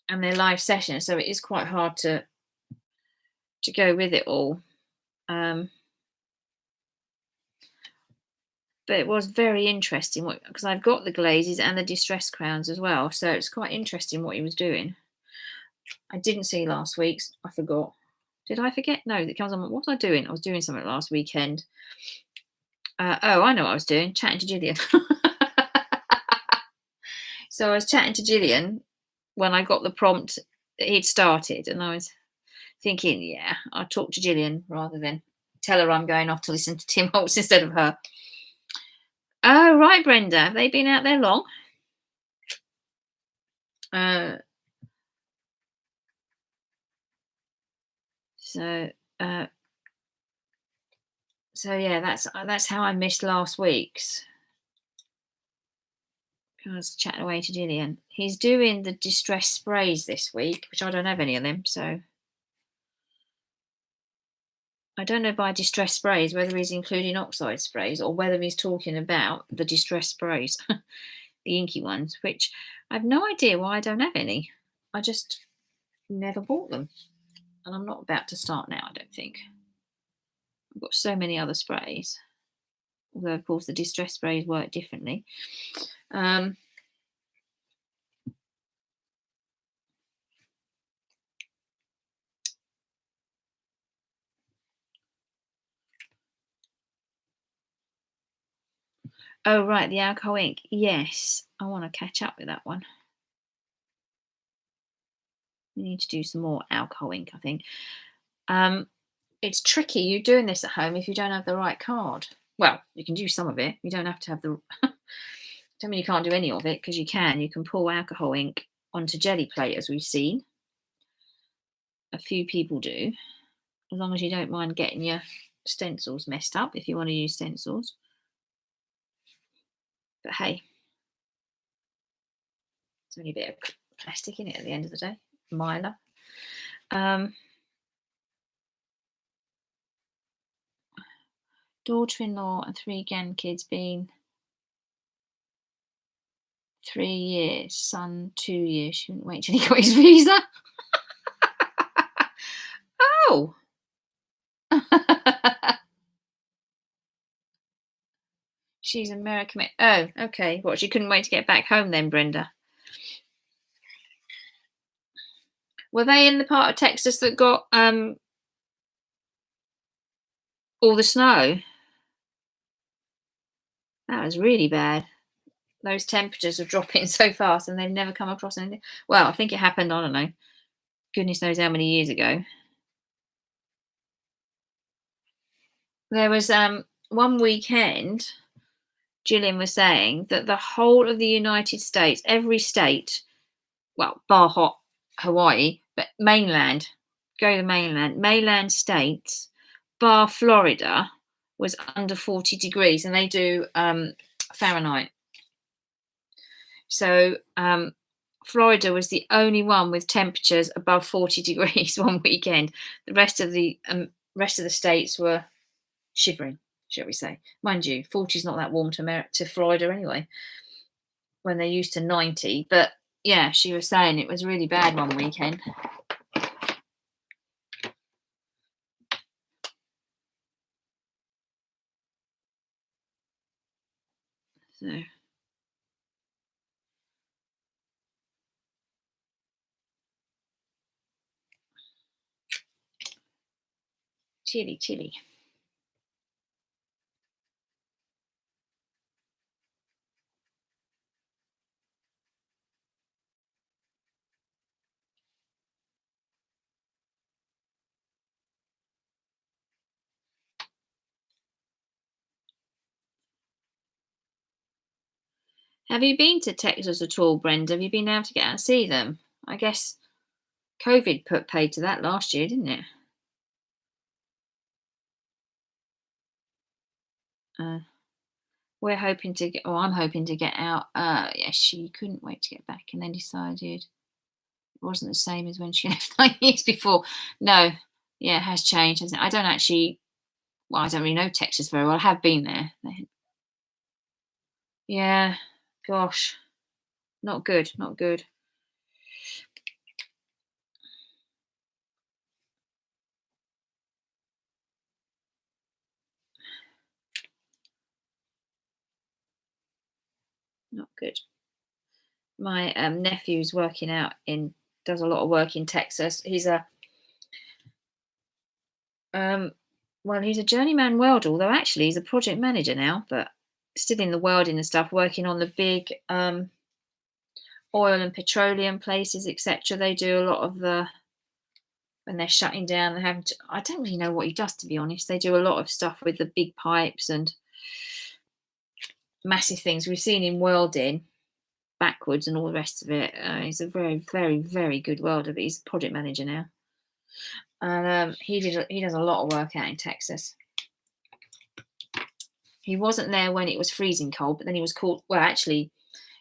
they're live sessions, so it is quite hard to go with it all. But it was very interesting because I've got the glazes and the distress crowns as well, so it's quite interesting what he was doing. I didn't see last week's. I forgot. Did I forget? No, it comes on. What was I doing? I was doing something last weekend. I know what I was doing. Chatting to Gillian. So I was chatting to Gillian when I got the prompt that he'd started, and I was thinking, yeah, I'll talk to Gillian rather than tell her I'm going off to listen to Tim Holtz instead of her. Oh, right, Brenda. Have they been out there long? So yeah, that's how I missed last week's. I was chatting away to Gillian. He's doing the distress sprays this week, which I don't have any of them, so I don't know by distress sprays whether he's including oxide sprays or whether he's talking about the distress sprays, the inky ones, which I have no idea why I don't have any. I just never bought them, and I'm not about to start now, I don't think. I've got so many other sprays, although of course the distress sprays work differently. Oh, right, the alcohol ink. Yes, I want to catch up with that one. We need to do some more alcohol ink, I think. It's tricky. You're doing this at home if you don't have the right card. Well, you can do some of it. You don't have to have the... Don't mean you can't do any of it, because you can. You can pour alcohol ink onto jelly plate, as we've seen. A few people do. As long as you don't mind getting your stencils messed up, if you want to use stencils. But hey, it's only a bit of plastic in it at the end of the day. Mylar. Daughter-in-law and 3 grandkids being 3 years, son 2 years. She wouldn't wait till he got his visa. Oh. She's American. Oh, okay. What, she couldn't wait to get back home then, Brenda? Were they in the part of Texas that got all the snow? That was really bad. Those temperatures are dropping so fast and they've never come across anything. Well, I think it happened, I don't know, goodness knows how many years ago. There was one weekend, Gillian was saying that the whole of the United States, every state, well, bar Hawaii, but mainland, go to the mainland states, bar Florida, was under 40 degrees, and they do Fahrenheit. So Florida was the only one with temperatures above 40 degrees one weekend. The rest of the states were shivering, shall we say. Mind you, 40 is not that warm to Florida anyway, when they're used to 90. But yeah, she was saying it was really bad one weekend. So chilly. Have you been to Texas at all, Brenda? Have you been able to get out and see them? I guess COVID put paid to that last year, didn't it? We're hoping to get, or I'm hoping to get out. Yeah, she couldn't wait to get back and then decided it wasn't the same as when she left 9 years before. No, yeah, it has changed, hasn't it? I don't actually, well, I don't really know Texas very well. I have been there. Yeah, gosh, not good, not good. Not good. My nephew's working out does a lot of work in Texas. He's a well, he's a journeyman welder, although actually he's a project manager now, but still in the welding and stuff, working on the big oil and petroleum places, etc. They do a lot of the, when they're shutting down, they have to, I don't really know what he does, to be honest. They do a lot of stuff with the big pipes and massive things. We've seen him welding backwards and all the rest of it. He's a very, very, very good welder, but he's a project manager now. And he does a lot of work out in Texas. He wasn't there when it was freezing cold, but then he was called. Well, actually,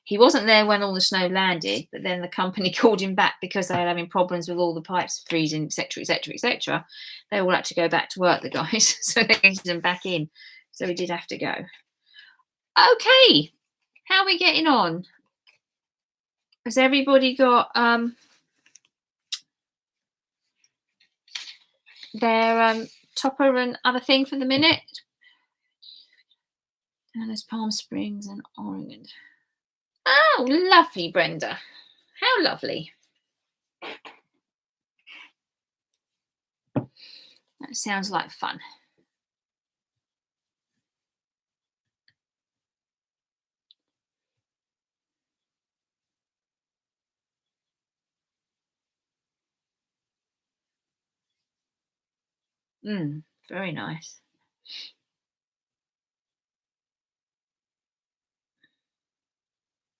he wasn't there when all the snow landed, but then the company called him back because they were having problems with all the pipes freezing, etc. They all had to go back to work, the guys, so they needed them back in. So he did have to go. Okay, how are we getting on? Has everybody got their topper and other thing for the minute? And there's Palm Springs and Oregon. Oh, lovely, Brenda. How lovely. That sounds like fun. Very nice.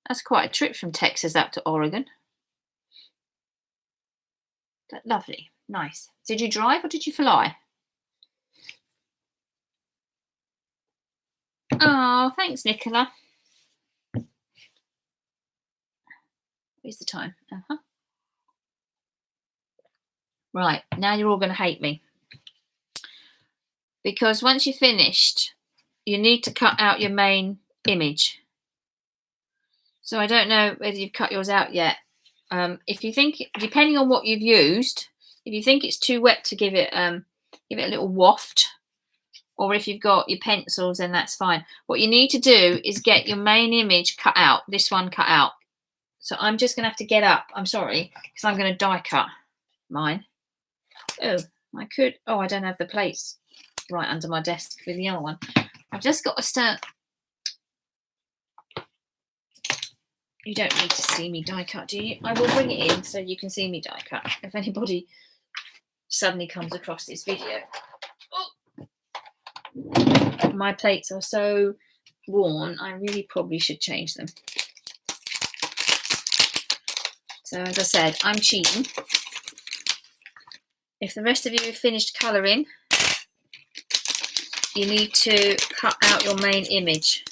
That's quite a trip from Texas up to Oregon. But lovely. Nice. Did you drive or did you fly? Oh, thanks, Nicola. Where's the time? Right, now you're all going to hate me. Because once you're finished, you need to cut out your main image. So I don't know whether you've cut yours out yet. If you think, depending on what you've used, if you think it's too wet to give it a little waft, or if you've got your pencils, then that's fine. What you need to do is get your main image cut out, this one cut out. So I'm just going to have to get up. I'm sorry, because I'm going to die cut mine. Oh, I could. Oh, I don't have the plates right under my desk with the other one. I've just got to start. You don't need to see me die cut, do you? I will bring it in so you can see me die cut if anybody suddenly comes across this video. Oh. My plates are so worn, I really probably should change them. So as I said, I'm cheating. If the rest of you have finished colouring, you need to cut out your main image.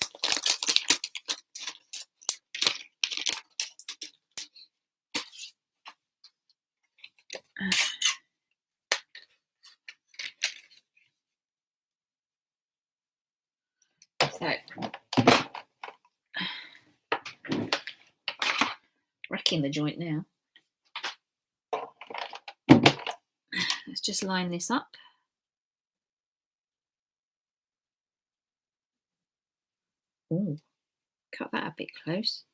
So, wrecking the joint now. Let's just line this up. Oh, cut that a bit close.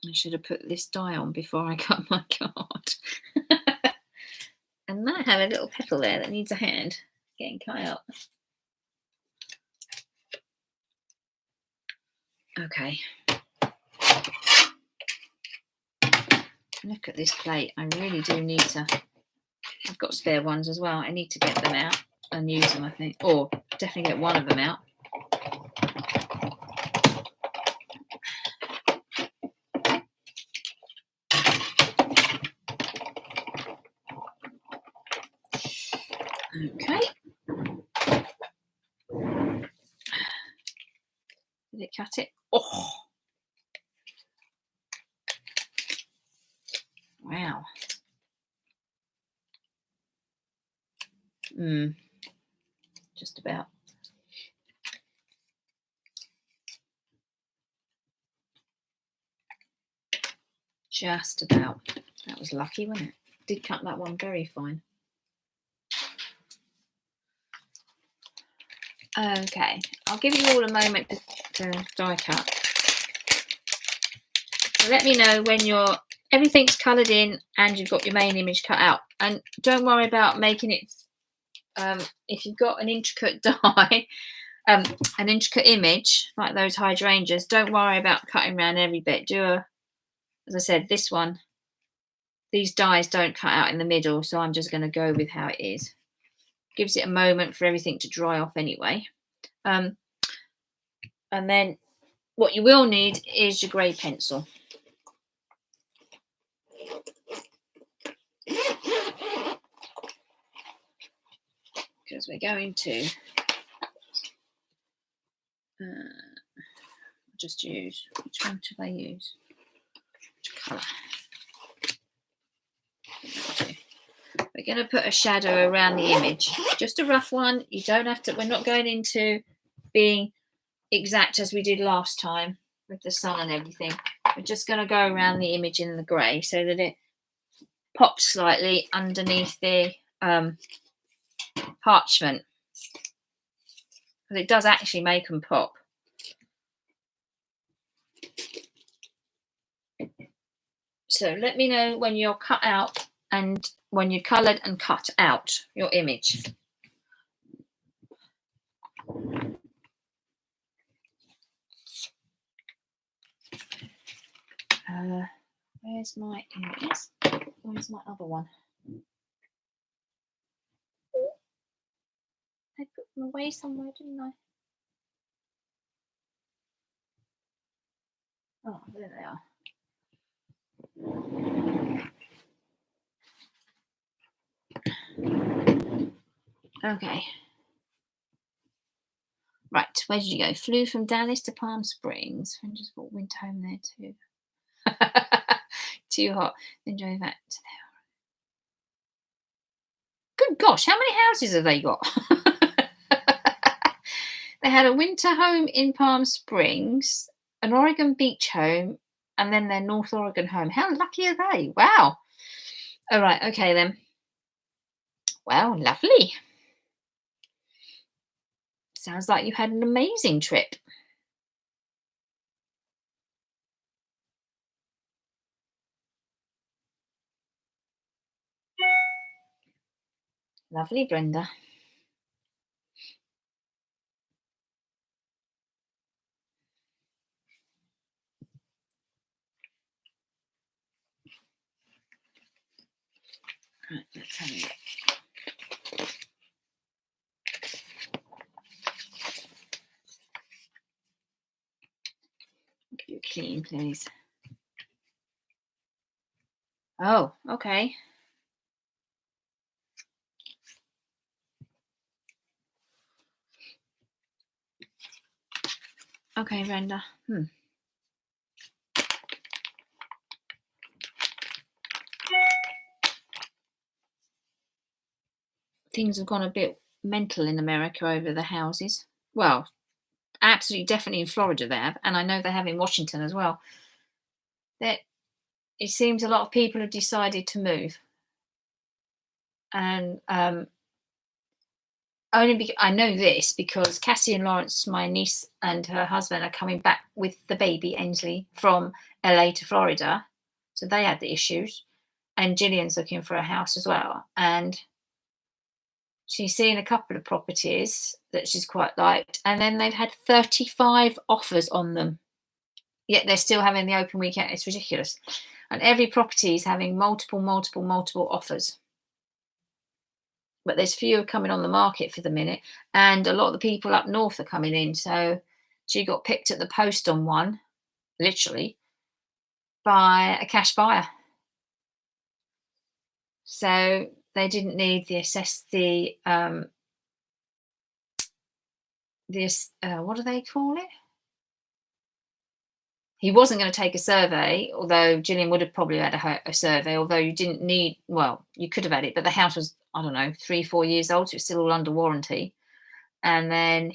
I should have put this die on before I cut my card. And might have a little petal there that needs a hand getting cut out. Okay. Look at this plate. I really do need to. I've got spare ones as well. I need to get them out and use them, I think. Or definitely get one of them out. Okay. Did it cut it? Oh. Wow. Just about. Just about. That was lucky, wasn't it? Did cut that one very fine. Okay, I'll give you all a moment to die cut. So let me know when everything's coloured in and you've got your main image cut out. And don't worry about making it, if you've got an intricate die, an intricate image, like those hydrangeas, don't worry about cutting around every bit. As I said, this one, these dies don't cut out in the middle, so I'm just going to go with how it is. Gives it a moment for everything to dry off anyway. And then what you will need is your grey pencil. Because we're going to just use, which one should I use? Which colour? We're going to put a shadow around the image, just a rough one. You don't have to, we're not going into being exact as we did last time with the sun and everything. We're just going to go around the image in the grey so that it pops slightly underneath the parchment. Because it does actually make them pop. So let me know when you're cut out and when you're coloured and cut out your image. Where's my images? Where's my other one? I put them away somewhere, didn't I? Oh, there they are. Okay, Right, where did you go? Flew from Dallas to Palm Springs. And just bought winter home there too. Too hot. Then drove back to there. Good gosh, how many houses have they got? They had a winter home in Palm Springs, an Oregon beach home, and then their North Oregon home. How lucky are they? Wow. All right, okay then. Well, lovely. Sounds like you had an amazing trip. Lovely, Brenda. Right, let's have a look. Get you clean, please. Oh, okay. Okay, Brenda. Things have gone a bit mental in America over the houses. Well, absolutely, definitely in Florida they have, and I know they have in Washington as well. That it seems a lot of people have decided to move, and I know this because Cassie and Lawrence, my niece and her husband, are coming back with the baby Ainsley from LA to Florida, so they had the issues, and Gillian's looking for a house as well, and she's seen a couple of properties that she's quite liked, and then they've had 35 offers on them. Yet they're still having the open weekend. It's ridiculous. And every property is having multiple offers. But there's fewer coming on the market for the minute. And a lot of the people up north are coming in. So she got picked at the post on one, literally, by a cash buyer. So they didn't need what do they call it? He wasn't going to take a survey, although Gillian would have probably had a survey, although you didn't need, well, you could have had it, but the house was, I don't know, 3-4 years old, so it's still all under warranty. And then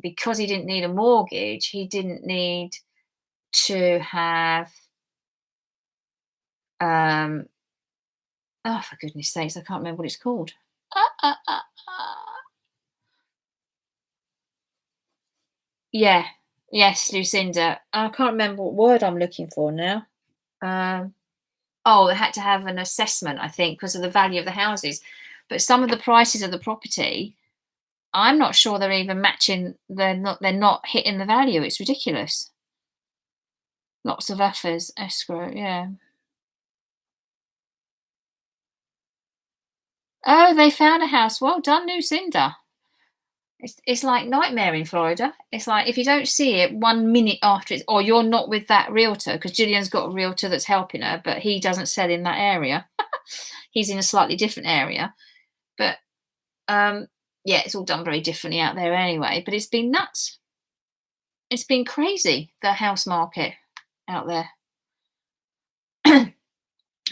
because he didn't need a mortgage, he didn't need to have, oh, for goodness sakes, I can't remember what it's called. Yeah, yes, Lucinda. I can't remember what word I'm looking for now. They had to have an assessment, I think, because of the value of the houses. But some of the prices of the property, I'm not sure they're even matching. They're not hitting the value. It's ridiculous. Lots of offers, escrow, yeah. Oh, they found a house. Well done, Lucinda. It's like nightmare in Florida. It's like if you don't see it 1 minute after it's, or you're not with that realtor, because Gillian's got a realtor that's helping her, but he doesn't sell in that area. He's in a slightly different area. But yeah, it's all done very differently out there anyway. But it's been nuts. It's been crazy, the house market out there. And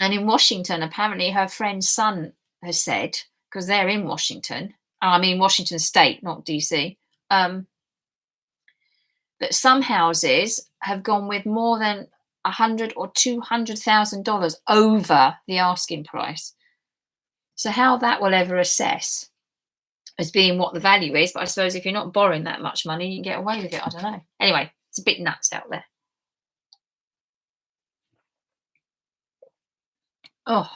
in Washington, apparently her friend's son has said, because they're in Washington, I mean Washington State, not DC, that some houses have gone with more than $100,000 or $200,000 over the asking price. So how that will ever assess as being what the value is, but I suppose if you're not borrowing that much money, you can get away with it. I don't know. Anyway, it's a bit nuts out there. Oh,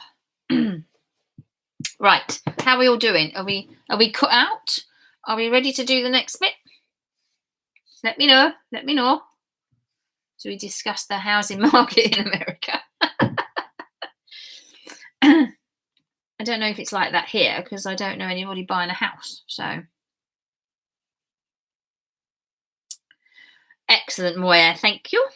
right. How are we all doing? Are we cut out? Are we ready to do the next bit? Let me know. Let me know. So we discuss the housing market in America. I don't know if it's like that here because I don't know anybody buying a house. So excellent, Moya. Thank you.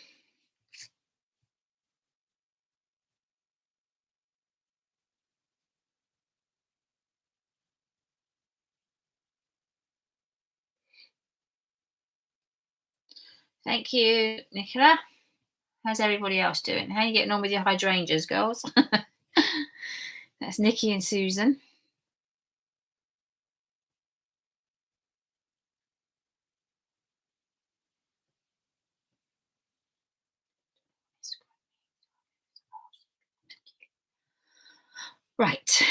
Thank you, Nicola. How's everybody else doing? How are you getting on with your hydrangeas, girls? That's Nikki and Susan. Right.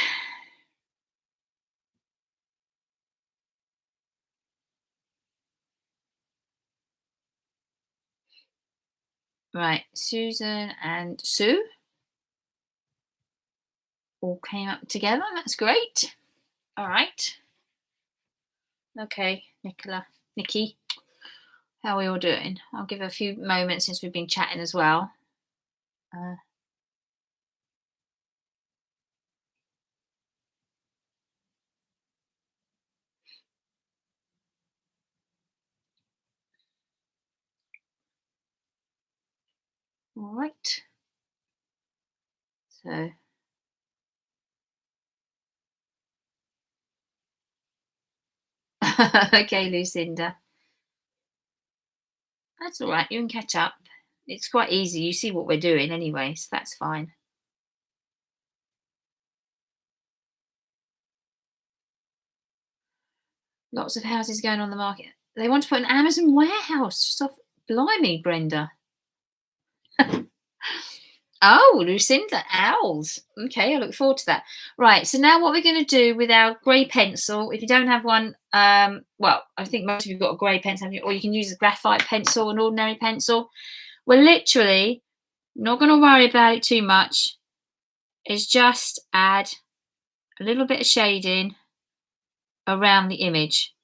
Right. Susan and Sue all came up together. That's great. All right. Okay, Nicola, Nikki, how are we all doing? I'll give a few moments since we've been chatting as well. Uh, all right. So, okay, Lucinda. That's all right. You can catch up. It's quite easy. You see what we're doing anyway, so that's fine. Lots of houses going on the market. They want to put an Amazon warehouse just off. Blimey, Brenda. Oh, Lucinda, owls. Okay, I look forward to that. Right, so now what we're going to do with our grey pencil, if you don't have one, well, I think most of you have got a grey pencil, haven't you? Or you can use a graphite pencil, an ordinary pencil. We're literally not going to worry about it too much. Is just add a little bit of shading around the image.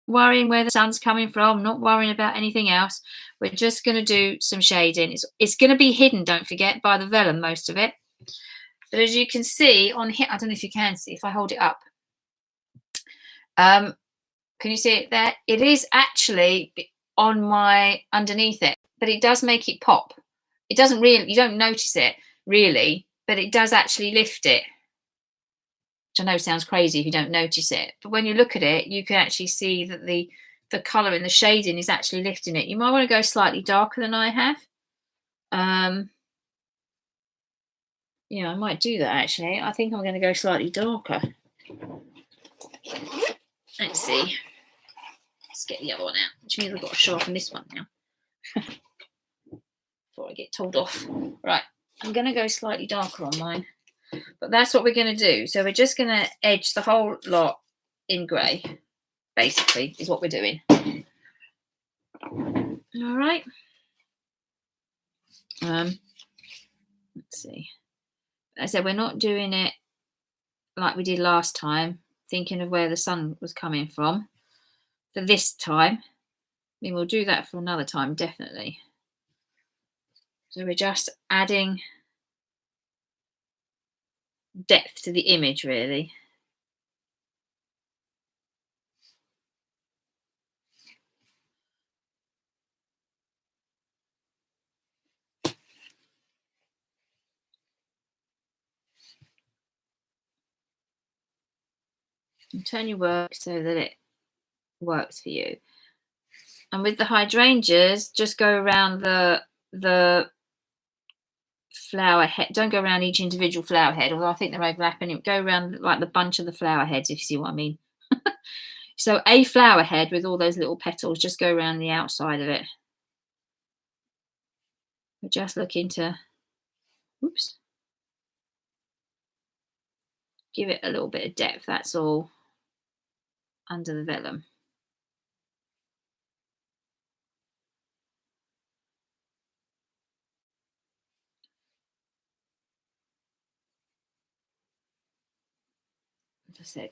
Worrying where the sun's coming from, not worrying about anything else. We're just going to do some shading. It's going to be hidden, don't forget, by the vellum, most of it. But as you can see on here, I don't know if you can see, if I hold it up. Can you see it there? It is actually on my underneath it, but it does make it pop. It doesn't really, you don't notice it really, but it does actually lift it. Which I know sounds crazy if you don't notice it, but when you look at it, you can actually see that the colour and the shading is actually lifting it. You might want to go slightly darker than I have. Yeah, I might do that actually. I think I'm going to go slightly darker. Let's see. Let's get the other one out, which means I've got to sharpen this one now before I get told off. Right, I'm going to go slightly darker on mine, but that's what we're going to do. So we're just going to edge the whole lot in grey, basically, is what we're doing. All right. Let's see. As I said, we're not doing it like we did last time, thinking of where the sun was coming from for this time. I mean, we'll do that for another time, definitely. So we're just adding depth to the image, really. And turn your work so that it works for you. And with the hydrangeas, just go around the flower head. Don't go around each individual flower head, although I think they're overlapping. Go around like the bunch of the flower heads, if you see what I mean. So a flower head with all those little petals, just go around the outside of it. We're just looking to, oops, give it a little bit of depth, that's all, under the vellum. As I said.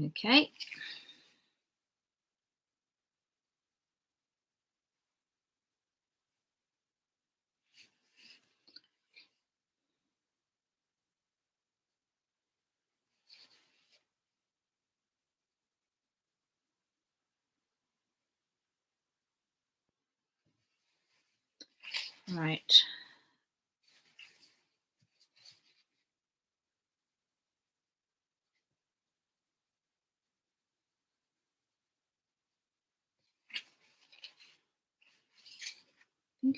Okay. Right. I think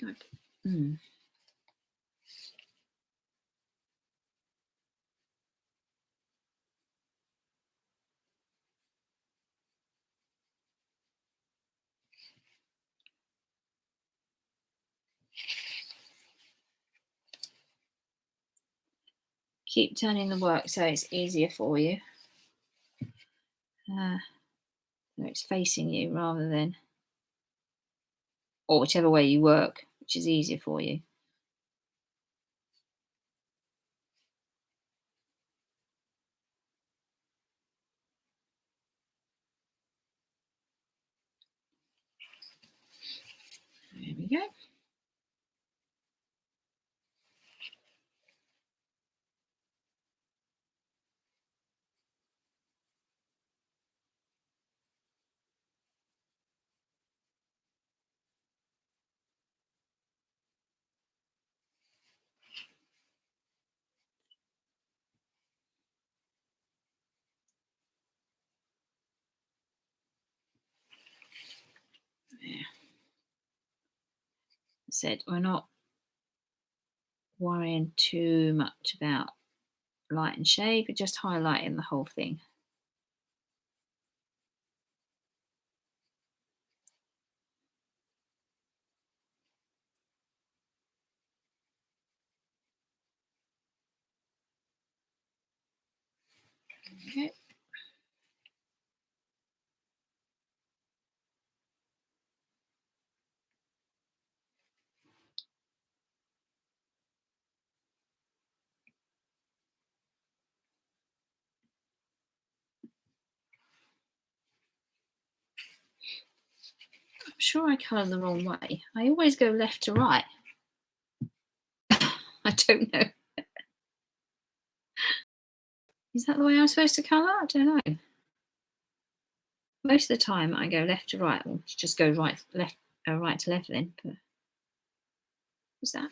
keep turning the work so it's easier for you. So it's facing you rather than, or whichever way you work, which is easier for you. There we go. Yeah. I said we're not worrying too much about light and shade, we're just highlighting the whole thing. Okay. I'm sure I colour the wrong way. I always go left to right. I don't know. Is that the way I'm supposed to colour? I don't know. Most of the time I go left to right, or just go right to left then. But what's that?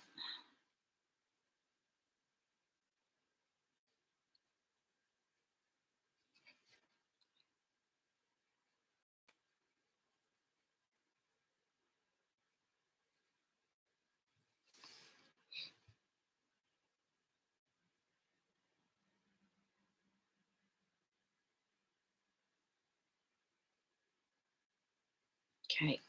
Okay.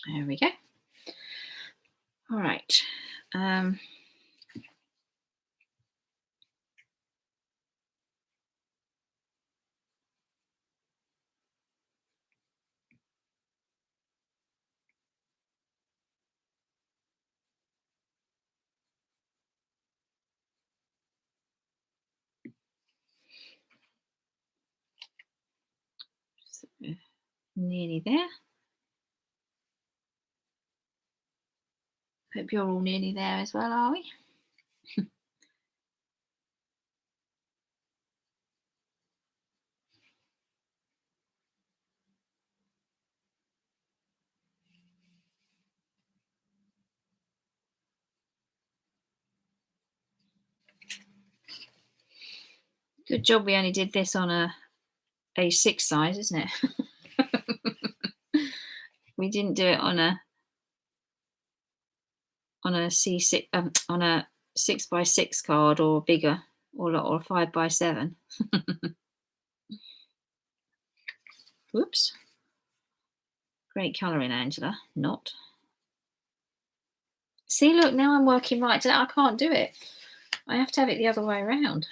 There we go. All right. So, nearly there. Hope you're all nearly there as well, are we? Good job we only did this on a A6 size, isn't it? We didn't do it on a C6 on a 6x6 card or bigger or a 5x7. Whoops. Great colouring, Angela. Not. See, look, now I'm working right. I can't do it. I have to have it the other way around.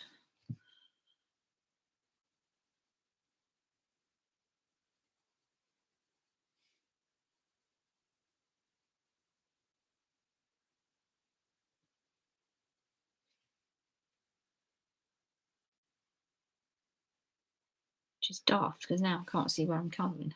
Which is daft because now I can't see where I'm colouring.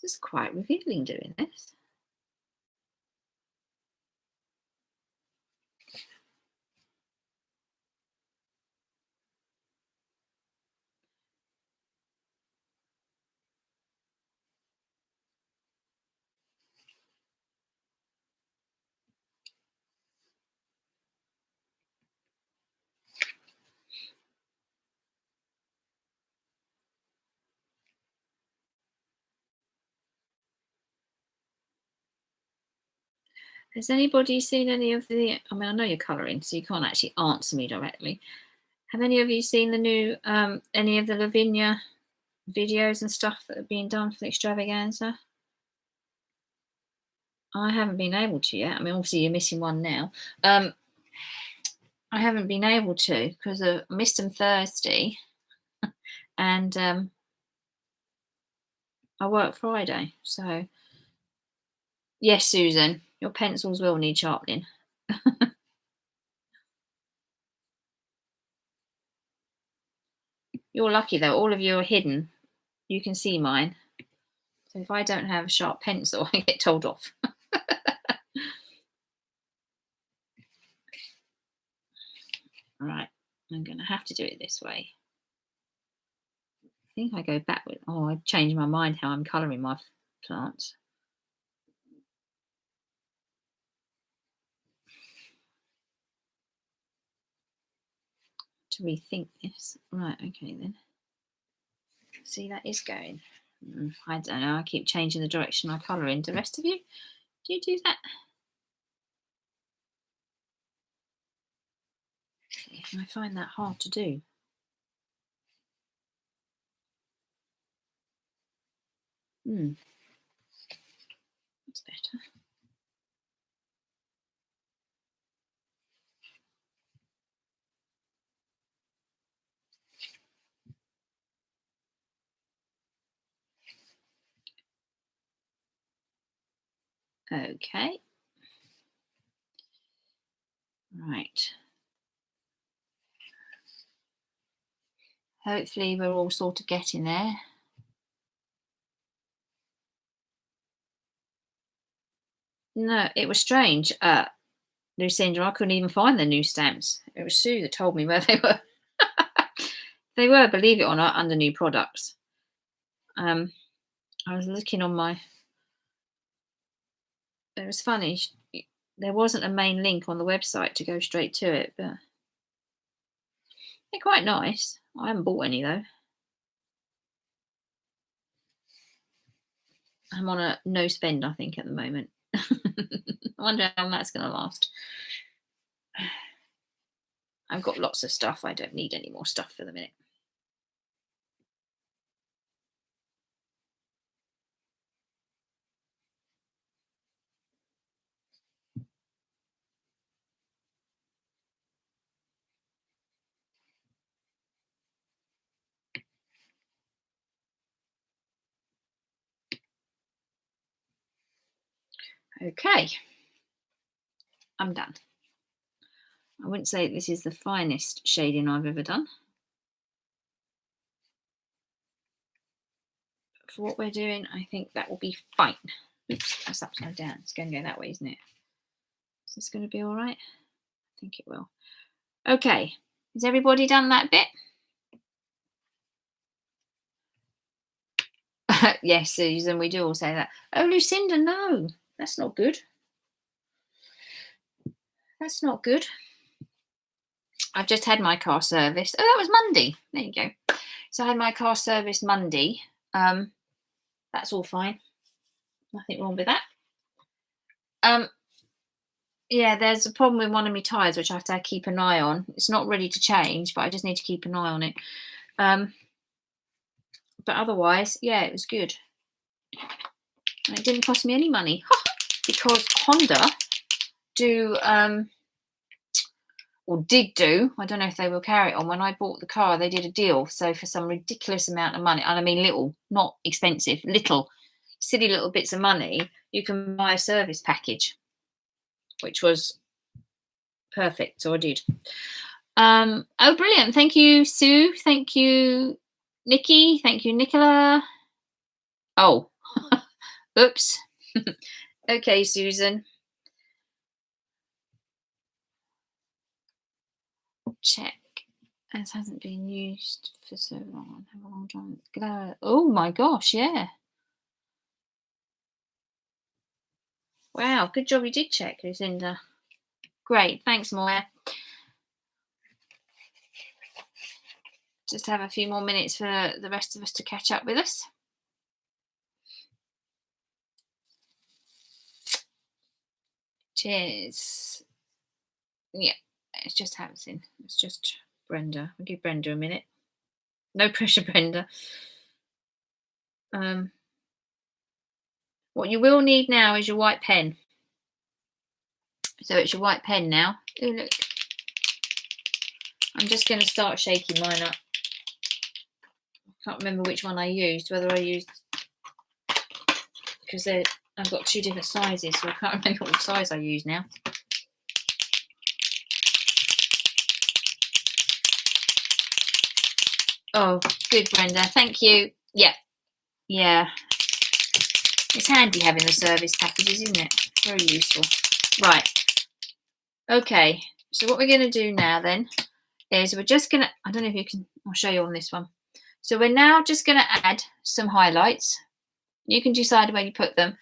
This is quite revealing doing this. Has anybody seen any of the? I mean, I know you're colouring, so you can't actually answer me directly. Have any of you seen the new any of the Lavinia videos and stuff that are being done for the extravaganza? I haven't been able to yet. I mean, obviously you're missing one now. I haven't been able to because I missed them Thursday, and I work Friday. So yes, Susan, your pencils will need sharpening. You're lucky though. All of you are hidden. You can see mine. So if I don't have a sharp pencil, I get told off. Right, I'm going to have to do it this way. I think I go backward. Oh, I've changed my mind how I'm colouring my plants. To rethink this. Right, okay then. See, that is going. I don't know. I keep changing the direction I colour in. Do the rest of you? Do you do that? See, I find that hard to do. That's better. Okay. Right. Hopefully we're all sort of getting there. No, it was strange. Lucinda, I couldn't even find the new stamps. It was Sue that told me where they were. They were, believe it or not, under new products. I was looking on my. It was funny. There wasn't a main link on the website to go straight to it, but they're quite nice. I haven't bought any though. I'm on a no spend, I think, at the moment. I wonder how long that's going to last. I've got lots of stuff. I don't need any more stuff for the minute. Okay, I'm done. I wouldn't say this is the finest shading I've ever done. But for what we're doing, I think that will be fine. Oops, that's upside down. It's going to go that way, isn't it? this going to be all right? I think it will. Okay, has everybody done that bit? Yes, Susan, we do all say that. Oh, Lucinda, no, that's not good. That's not good. I've just had my car serviced. Oh, that was Monday. There you go. So I had my car serviced Monday. That's all fine. Nothing wrong with that. Yeah, there's a problem with one of my tyres, which I have to keep an eye on. It's not ready to change, but I just need to keep an eye on it. But otherwise, yeah, it was good. And it didn't cost me any money because Honda do, or did do, I don't know if they will carry it on. When I bought the car, they did a deal. So for some ridiculous amount of money, and I mean little, not expensive, little, silly little bits of money, you can buy a service package, which was perfect. So I did. Oh, brilliant. Thank you, Sue. Thank you, Nikki. Thank you, Nicola. Oh, oops. Okay, Susan. Check. This hasn't been used for so long. Have a long time. Oh my gosh, yeah. Wow, good job you did check, Lucinda. Great, thanks, Moya. Just have a few more minutes for the rest of us to catch up with us. Cheers. Yeah, it's just happening. It's just Brenda. I'll give Brenda a minute. No pressure, Brenda. What you will need now is your white pen. So it's your white pen now. Oh, look. I'm just going to start shaking mine up. I can't remember which one I used, whether I used, because I've got two different sizes, so I can't remember what size I use now. Oh, good, Brenda. Thank you. Yeah. Yeah. It's handy having the service packages, isn't it? Very useful. Right. Okay. So what we're going to do now then is we're just going to, I don't know if you can, I'll show you on this one. So we're now just going to add some highlights. You can decide where you put them.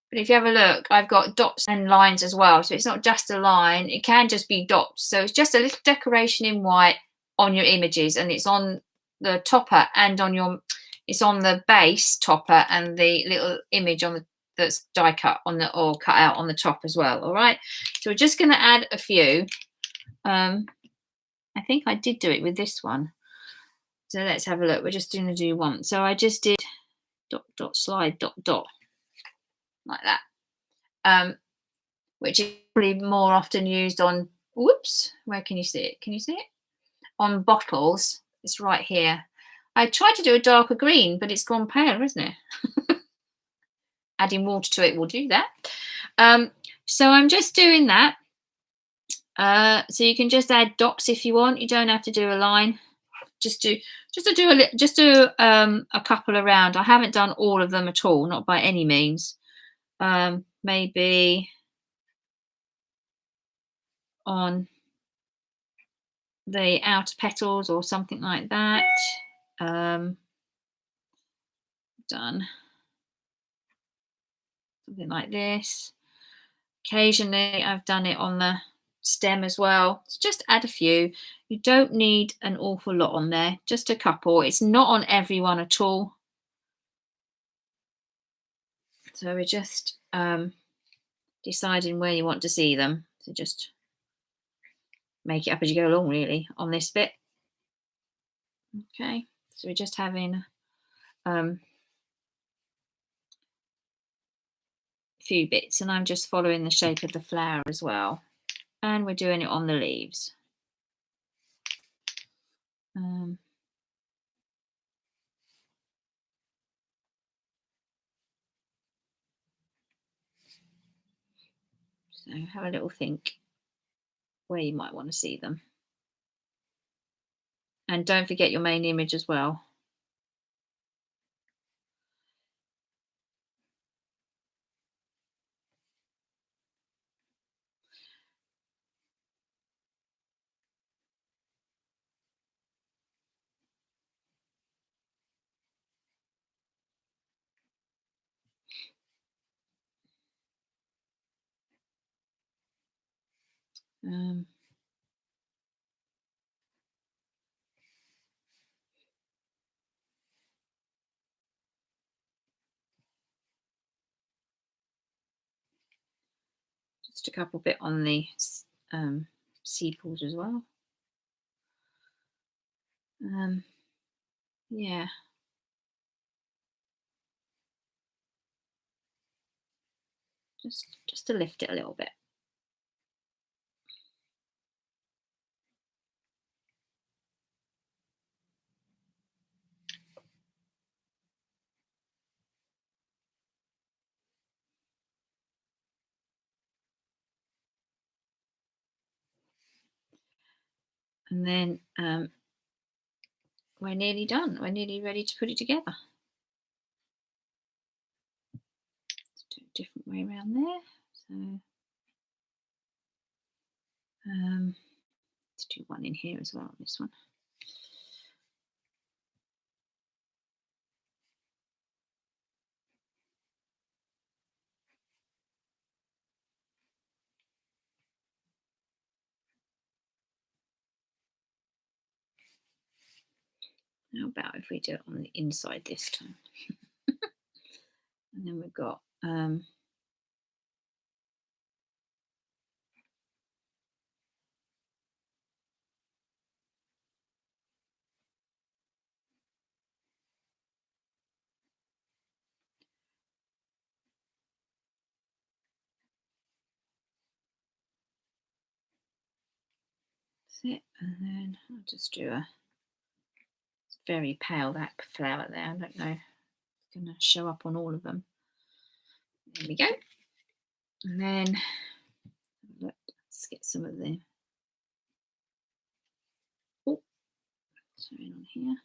But if you have a look, I've got dots and lines as well. So it's not just a line. It can just be dots. So it's just a little decoration in white on your images. And it's on the topper and on your, it's on the base topper and the little image on the, that's die cut on the, or cut out on the top as well. All right. So we're just going to add a few. I think I did do it with this one. So let's have a look. We're just going to do one. So I just did dot, dot, slide, dot, dot, like that. Which is probably more often used on, whoops, where can you see it? Can you see it? On bottles. It's right here. I tried to do a darker green, but it's gone pale, isn't it? Adding water to it will do that. So I'm just doing that. So you can just add dots if you want. You don't have to do a line. Just do a couple around. I haven't done all of them at all, not by any means. Maybe on the outer petals or something like that. Done. Something like this. Occasionally I've done it on the stem as well. So just add a few. You don't need an awful lot on there, just a couple. It's not on everyone at all. So we're just deciding where you want to see them. So just make it up as you go along, really, on this bit. Okay, so we're just having a few bits, and I'm just following the shape of the flower as well. And we're doing it on the leaves. So have a little think where you might want to see them. And don't forget your main image as well. Just a couple bit on the sepals as well. Yeah. Just to lift it a little bit. And then we're nearly done. We're nearly ready to put it together. Let's do a different way around there. So let's do one in here as well, this one. How about if we do it on the inside this time? And then we've got that's it. And then I'll just do a very pale that flower there. I don't know if it's going to show up on all of them. There we go. And then let's get some of the sorry on here.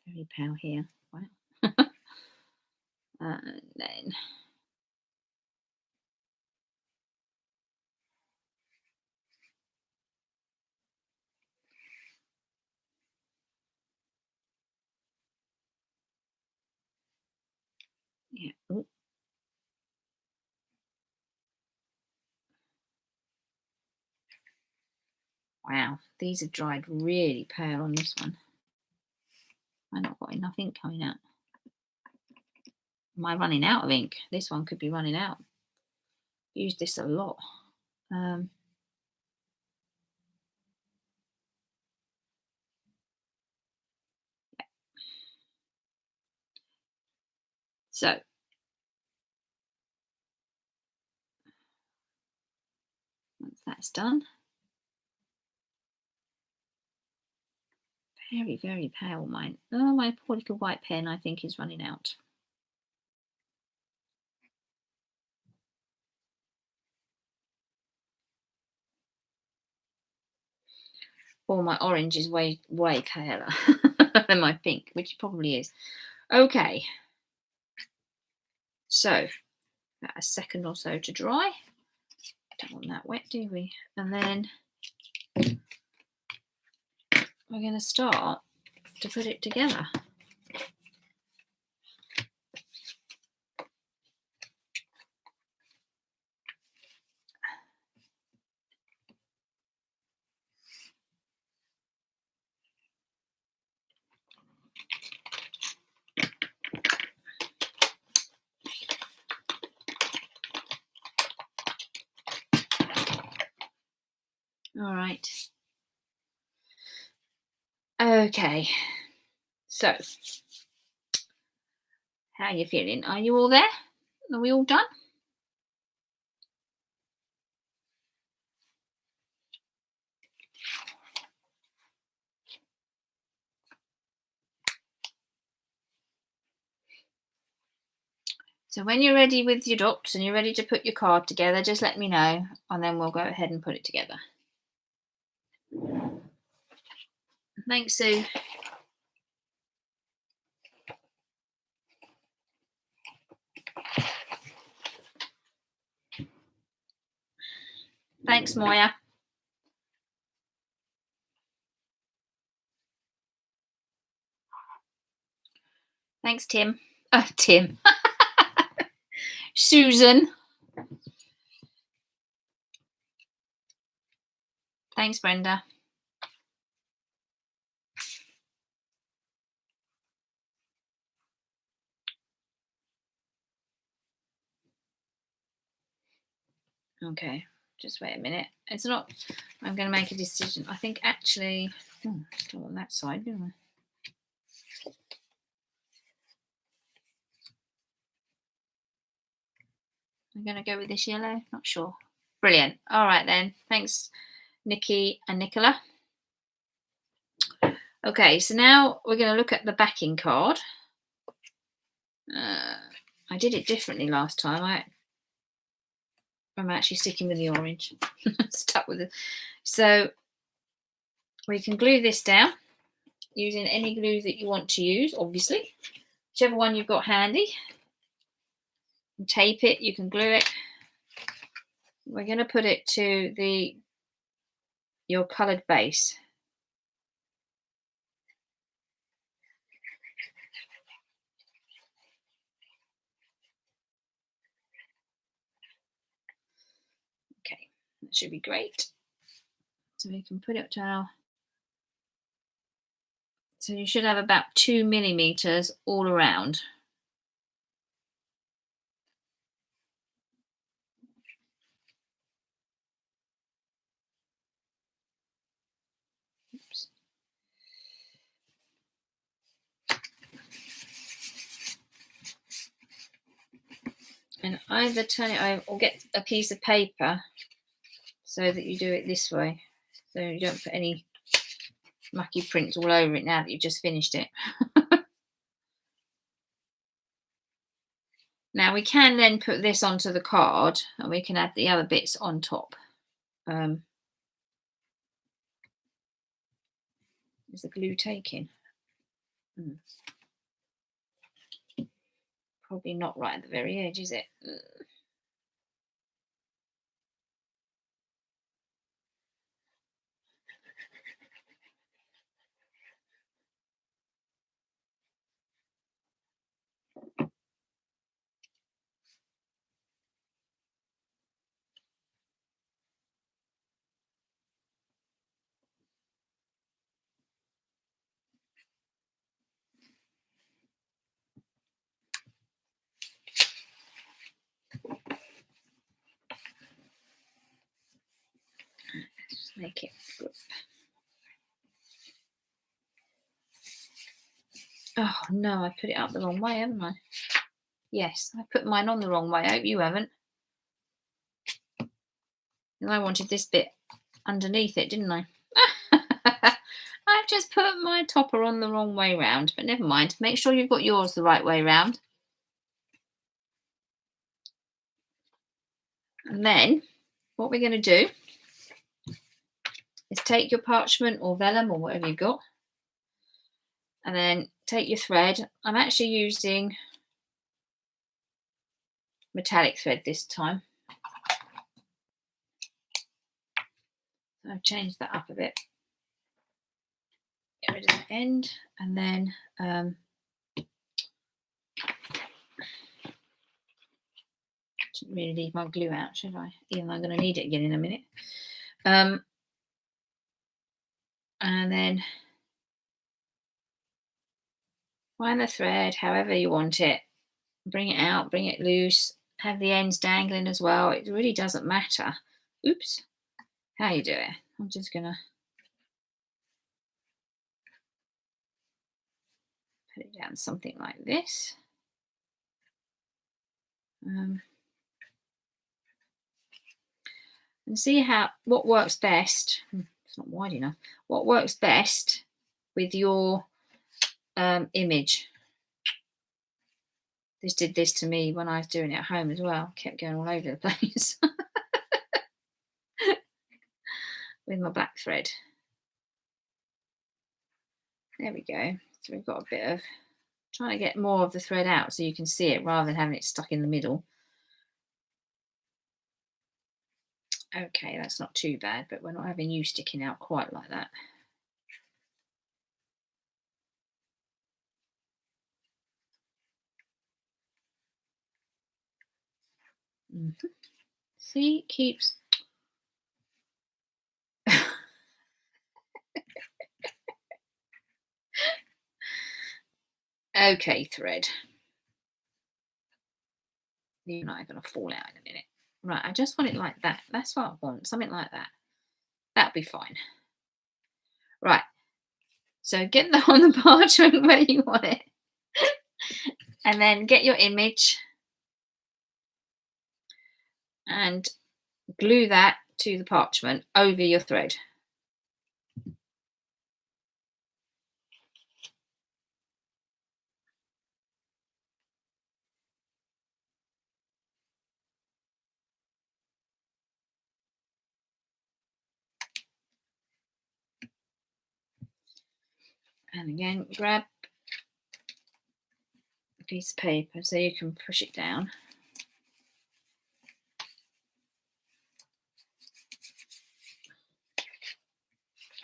Very pale here. Wow. And then yeah. Ooh. Wow, these have dried really pale on this one. I've not got enough ink coming out. Am I running out of ink? This one could be running out. Use this a lot. Yeah. So once that's done, very, very pale mine. Oh, my poor little white pen, I think, is running out. Or my orange is way, way paler than my pink, which it probably is. Okay. So, about a second or so to dry. Don't want that wet, do we? And then we're going to start to put it together. All right. Okay. So, how are you feeling? Are you all there? Are we all done? So when you're ready with your dots and you're ready to put your card together, just let me know and then we'll go ahead and put it together. Thanks, Sue. Thanks, Moya. Thanks, Tim. Tim. Susan. Thanks, Brenda. Okay, just wait a minute. It's not, I'm going to make a decision. I think actually, I don't want that side, do I? I'm going to go with this yellow, not sure. Brilliant. All right then. Thanks, Nikki and Nicola. Okay, so now we're going to look at the backing card. I did it differently last time. I'm actually sticking with the orange. Stuck with it. So we can glue this down using any glue that you want to use, obviously. Whichever one you've got handy. You can tape it, you can glue it. We're going to put it to your coloured base. Okay, that should be great. So we can put it down. So you should have about 2 millimeters all around. Oops. And either turn it over or get a piece of paper so that you do it this way. So you don't put any mucky prints all over it now that you've just finished it. Now we can then put this onto the card and we can add the other bits on top. Is the glue taking? Probably not right at the very edge, is it? Just make it good. Oh no, I put it up the wrong way, haven't I? Yes, I put mine on the wrong way. I hope you haven't. And I wanted this bit underneath it, didn't I? I've just put my topper on the wrong way round, but never mind. Make sure you've got yours the right way round. And then what we're going to do is take your parchment or vellum or whatever you've got, and then take your thread. I'm actually using metallic thread this time. So I've changed that up a bit. Get rid of the end, and then shouldn't really leave my glue out, should I? Even though I'm going to need it again in a minute. And then find the thread however you want it. Bring it out, bring it loose, have the ends dangling as well. It really doesn't matter. Oops. How you do it? I'm just going to put it down something like this. And see what works best. It's not wide enough. What works best with your image. This did this to me when I was doing it at home as well. Kept going all over the place with my black thread. There we go. So we've got a bit of, trying to get more of the thread out so you can see it rather than having it stuck in the middle. Okay, that's not too bad, but we're not having you sticking out quite like that. See, keeps. Okay, thread. You're not going to fall out in a minute. Right, I just want it like that. That's what I want, something like that. That'll be fine. Right, so get that on the parchment where you want it. And then get your image and glue that to the parchment over your thread. And again, grab a piece of paper so you can push it down.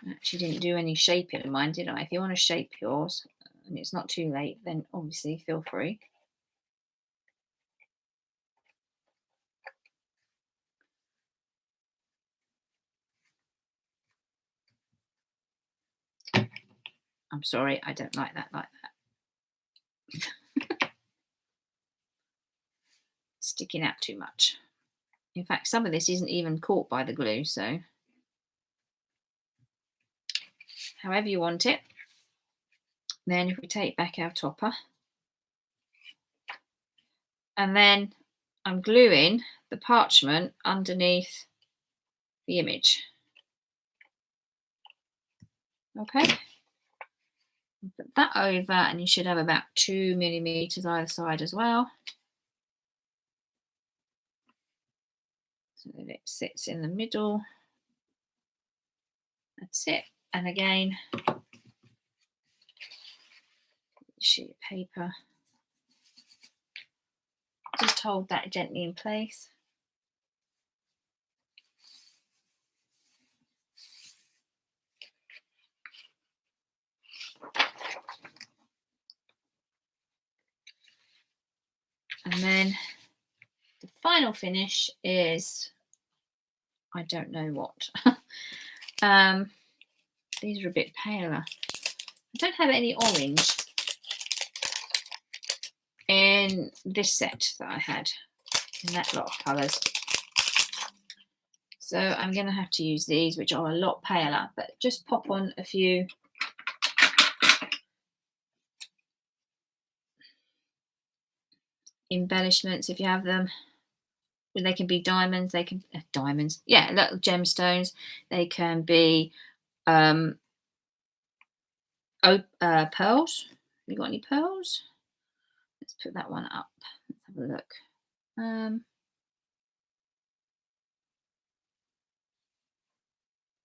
I actually didn't do any shaping in mine, did I? If you want to shape yours and it's not too late, then obviously feel free. I'm sorry, I don't like that Sticking out too much. In fact, some of this isn't even caught by the glue, so however you want it. Then if we take back our topper, and then I'm gluing the parchment underneath the image. Okay, put that over, and you should have about 2 millimeters either side as well, so that it sits in the middle. That's it. And again, sheet of paper, just hold that gently in place. And then the final finish is, I don't know what. These are a bit paler. I don't have any orange in this set that I had in that lot of colours. So I'm going to have to use these, which are a lot paler, but just pop on a few embellishments if you have them. They can be diamonds, they can diamonds, yeah, little gemstones. They can be pearls. You got any pearls? Let's put that one up. Let's have a look.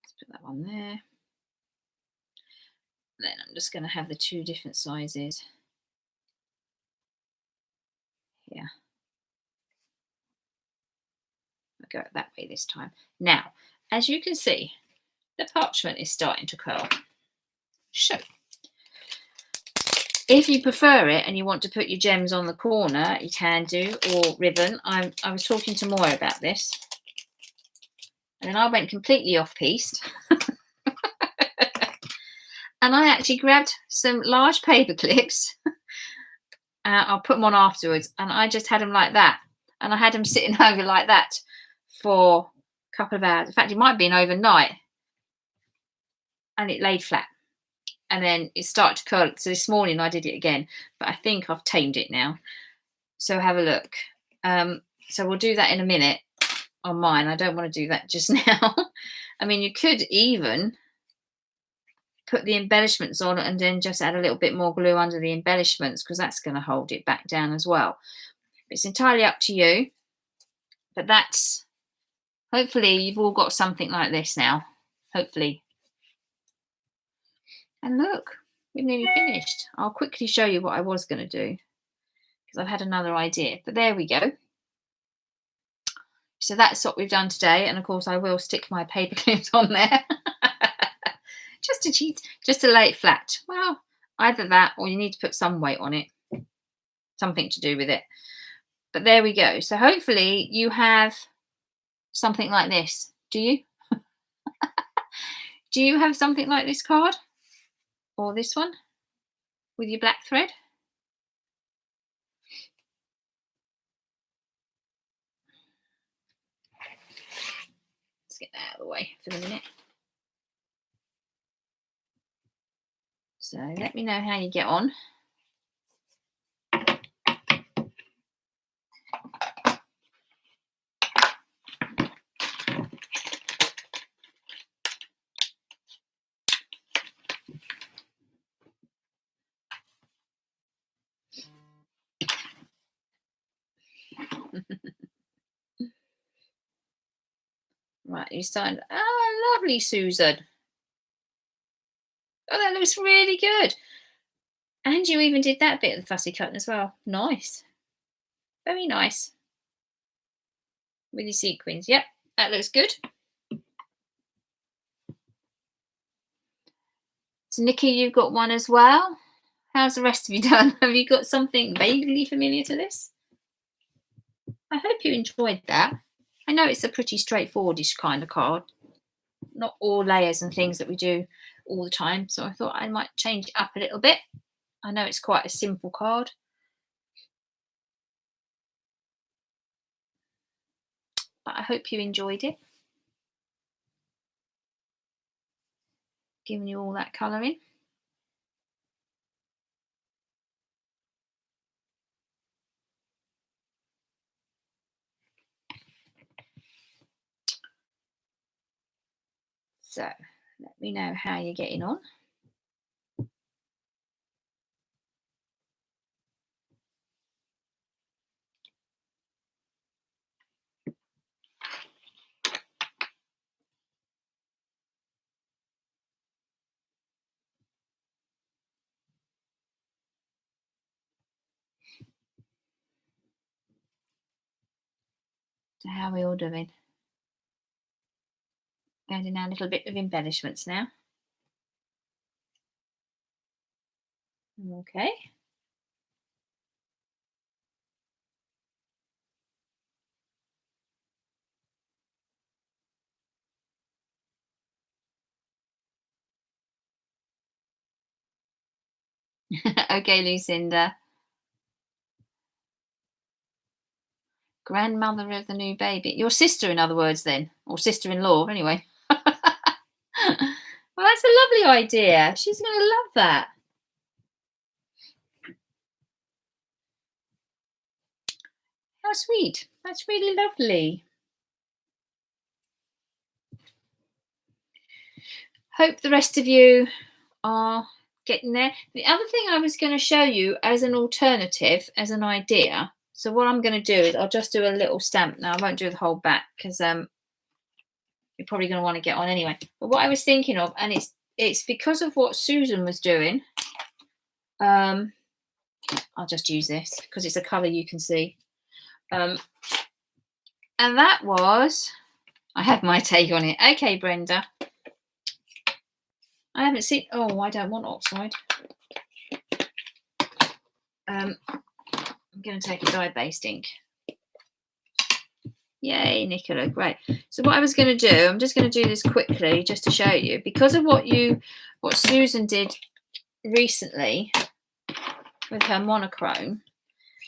Let's put that one there. Then I'm just going to have the 2 different sizes here. I'll go that way this time. Now, as you can see, the parchment is starting to curl. So, if you prefer it and you want to put your gems on the corner, you can do, or ribbon. I was talking to Moira about this, and then I went completely off-piste. And I actually grabbed some large paper clips. I'll put them on afterwards, and I just had them like that. And I had them sitting over like that for a couple of hours. In fact, it might have been overnight. And it laid flat. And then it started to curl. So this morning I did it again, but I think I've tamed it now. So have a look. So we'll do that in a minute on mine. I don't want to do that just now. I mean, you could even put the embellishments on and then just add a little bit more glue under the embellishments, because that's going to hold it back down as well. It's entirely up to you, but that's, hopefully you've all got something like this now, hopefully. And look, we've nearly finished. I'll quickly show you what I was going to do, because I've had another idea, but there we go. So that's what we've done today, and of course I will stick my paper clips on there just to cheat, just to lay it flat. Well, either that or you need to put some weight on it, something to do with it. But there we go. So hopefully you have something like this. Do you? Do you have something like this card? Or this one with your black thread? Let's get that out of the way for the minute. So let me know how you get on. Right, you started. Oh, lovely, Susan. Oh, that looks really good. And you even did that bit of the fussy cutting as well. Nice. Very nice. With your sequins. Yep, that looks good. So, Nikki, you've got one as well. How's the rest of you done? Have you got something vaguely familiar to this? I hope you enjoyed that. I know it's a pretty straightforwardish kind of card. Not all layers and things that we do all the time. So I thought I might change it up a little bit. I know it's quite a simple card. But I hope you enjoyed it. Giving you all that colouring. So let me know how you're getting on. So how are we all doing? Adding a little bit of embellishments now. Okay. Okay, Lucinda. Grandmother of the new baby. Your sister, in other words, then. Or sister-in-law, anyway. Well, that's a lovely idea. She's going to love that. How sweet. That's really lovely. Hope the rest of you are getting there. The other thing I was going to show you as an alternative, as an idea. So what I'm going to do is I'll just do a little stamp. Now, I won't do the whole back because you're probably going to want to get on anyway. But what I was thinking of, and it's because of what Susan was doing. I'll just use this because it's a colour you can see. And that was, I have my take on it. Okay, Brenda. I haven't seen, oh, I don't want oxide. I'm going to take a dye-based ink. Yay, Nicola, great. So what I was going to do, I'm just going to do this quickly just to show you. Because of what Susan did recently with her monochrome,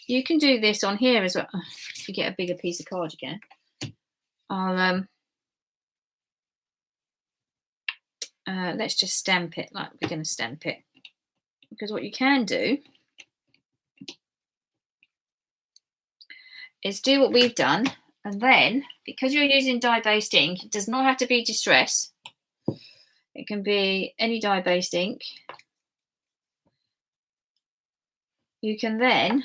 you can do this on here as well. If you get a bigger piece of card again. I'll let's just stamp it like we're going to stamp it. Because what you can do is do what we've done, and then because you're using dye-based ink, it does not have to be distress. It can be any dye-based ink. You can then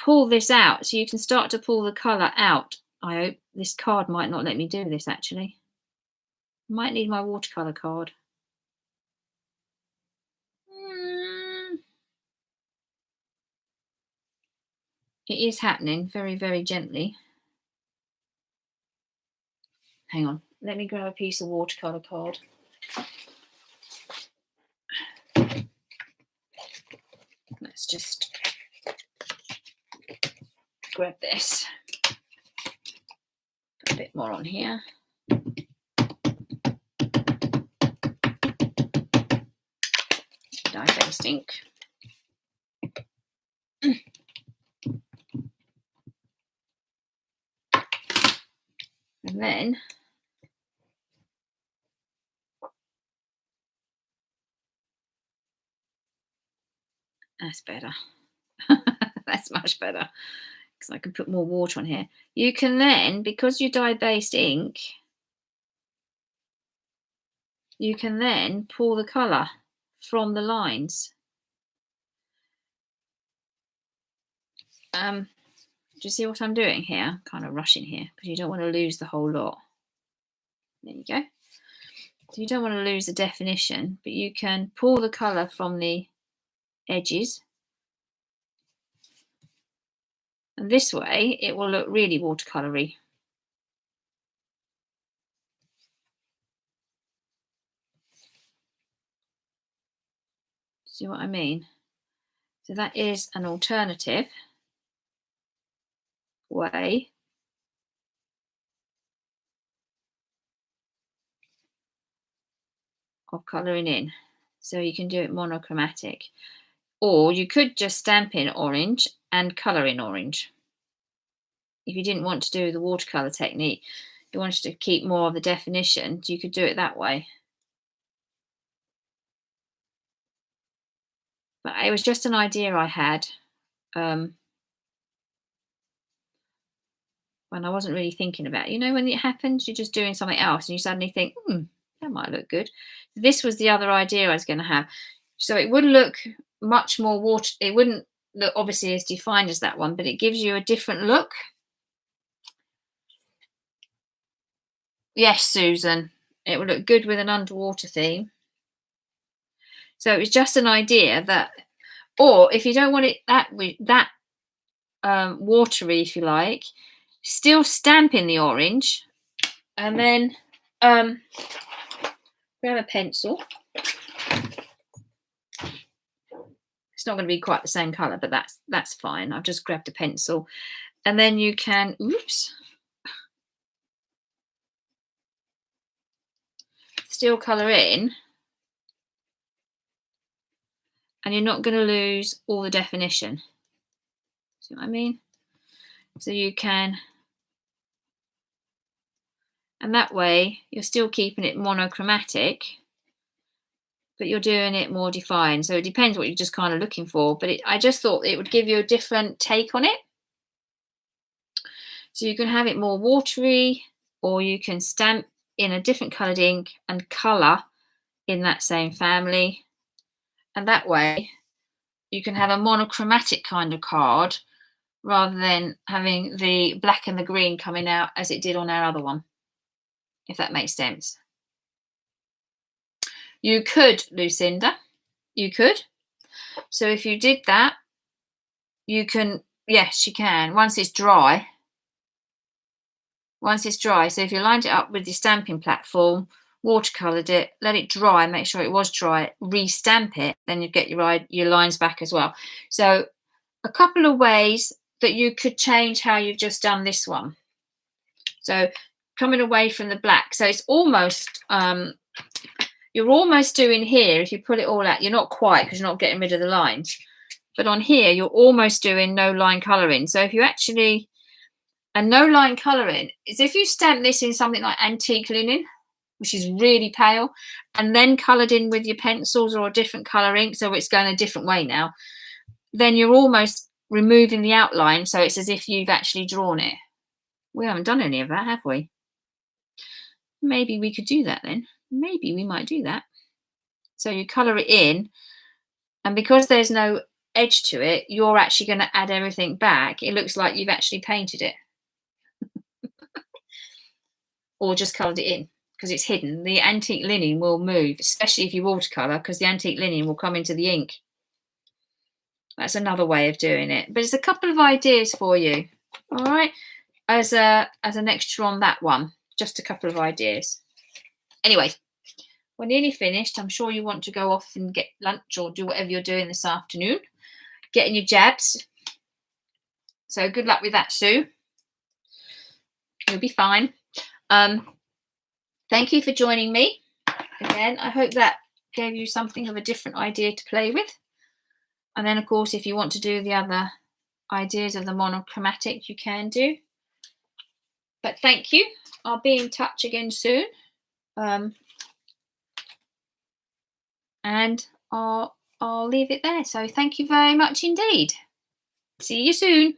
pull this out, so you can start to pull the colour out. I hope this card might not let me do this actually. Might need my watercolour card. It is happening very, very gently. Hang on, let me grab a piece of watercolour card. Let's just grab this. Put a bit more on here. Dye-based ink. And then that's better. That's much better because I can put more water on here. You can then, because you dye-based ink, you can then pull the colour from the lines. Do you see what I'm doing here? I'm kind of rushing here because you don't want to lose the whole lot. There you go. So you don't want to lose the definition, but you can pull the colour from the edges. And this way it will look really watercolour-y. See what I mean? So that is an alternative way of colouring in. So you can do it monochromatic. Or you could just stamp in orange and colour in orange. If you didn't want to do the watercolour technique, you wanted to keep more of the definition, you could do it that way. But it was just an idea I had when I wasn't really thinking about it. You know, when it happens, you're just doing something else and you suddenly think, that might look good. This was the other idea I was going to have. So it would look much more it wouldn't look obviously as defined as that one, but it gives you a different look. Yes, Susan, it would look good with an underwater theme. So it was just an idea that, or if you don't want it that watery, if you like, still stamp in the orange, and then grab a pencil. It's not going to be quite the same colour, but that's fine. I've just grabbed a pencil, and then you can still colour in, and you're not going to lose all the definition. See what I mean? So you can, and that way you're still keeping it monochromatic, but you're doing it more defined. So it depends what you're just kind of looking for, but I just thought it would give you a different take on it. So you can have it more watery, or you can stamp in a different coloured ink and colour in that same family. And that way you can have a monochromatic kind of card rather than having the black and the green coming out as it did on our other one, if that makes sense. You could, Lucinda, you could. So if you did that, you can, yes, you can, once it's dry. Once it's dry, so if you lined it up with your stamping platform, watercoloured it, let it dry, make sure it was dry, re-stamp it, then you get your lines back as well. So a couple of ways that you could change how you've just done this one. So coming away from the black, so it's almost you're almost doing here, if you pull it all out, you're not quite, because you're not getting rid of the lines, but on here you're almost doing no line colouring. So if you actually, and no line colouring is if you stamp this in something like antique linen, which is really pale, and then coloured in with your pencils or a different colour ink, so it's going a different way now, then you're almost removing the outline, so it's as if you've actually drawn it. We haven't done any of that, have we? maybe we could do that then. Maybe we might do that. So you colour it in, and because there's no edge to it, you're actually going to add everything back. It looks like you've actually painted it or just coloured it in because it's hidden. The antique linen will move, especially if you watercolour, because the antique linen will come into the ink. That's another way of doing it. But it's a couple of ideas for you, all right, as an extra on that one. Just a couple of ideas. Anyway, we're nearly finished. I'm sure you want to go off and get lunch or do whatever you're doing this afternoon. Getting your jabs. So good luck with that, Sue. You'll be fine. Thank you for joining me. Again, I hope that gave you something of a different idea to play with. And then, of course, if you want to do the other ideas of the monochromatic, you can do. But thank you. I'll be in touch again soon. And I'll leave it there. So thank you very much indeed. See you soon.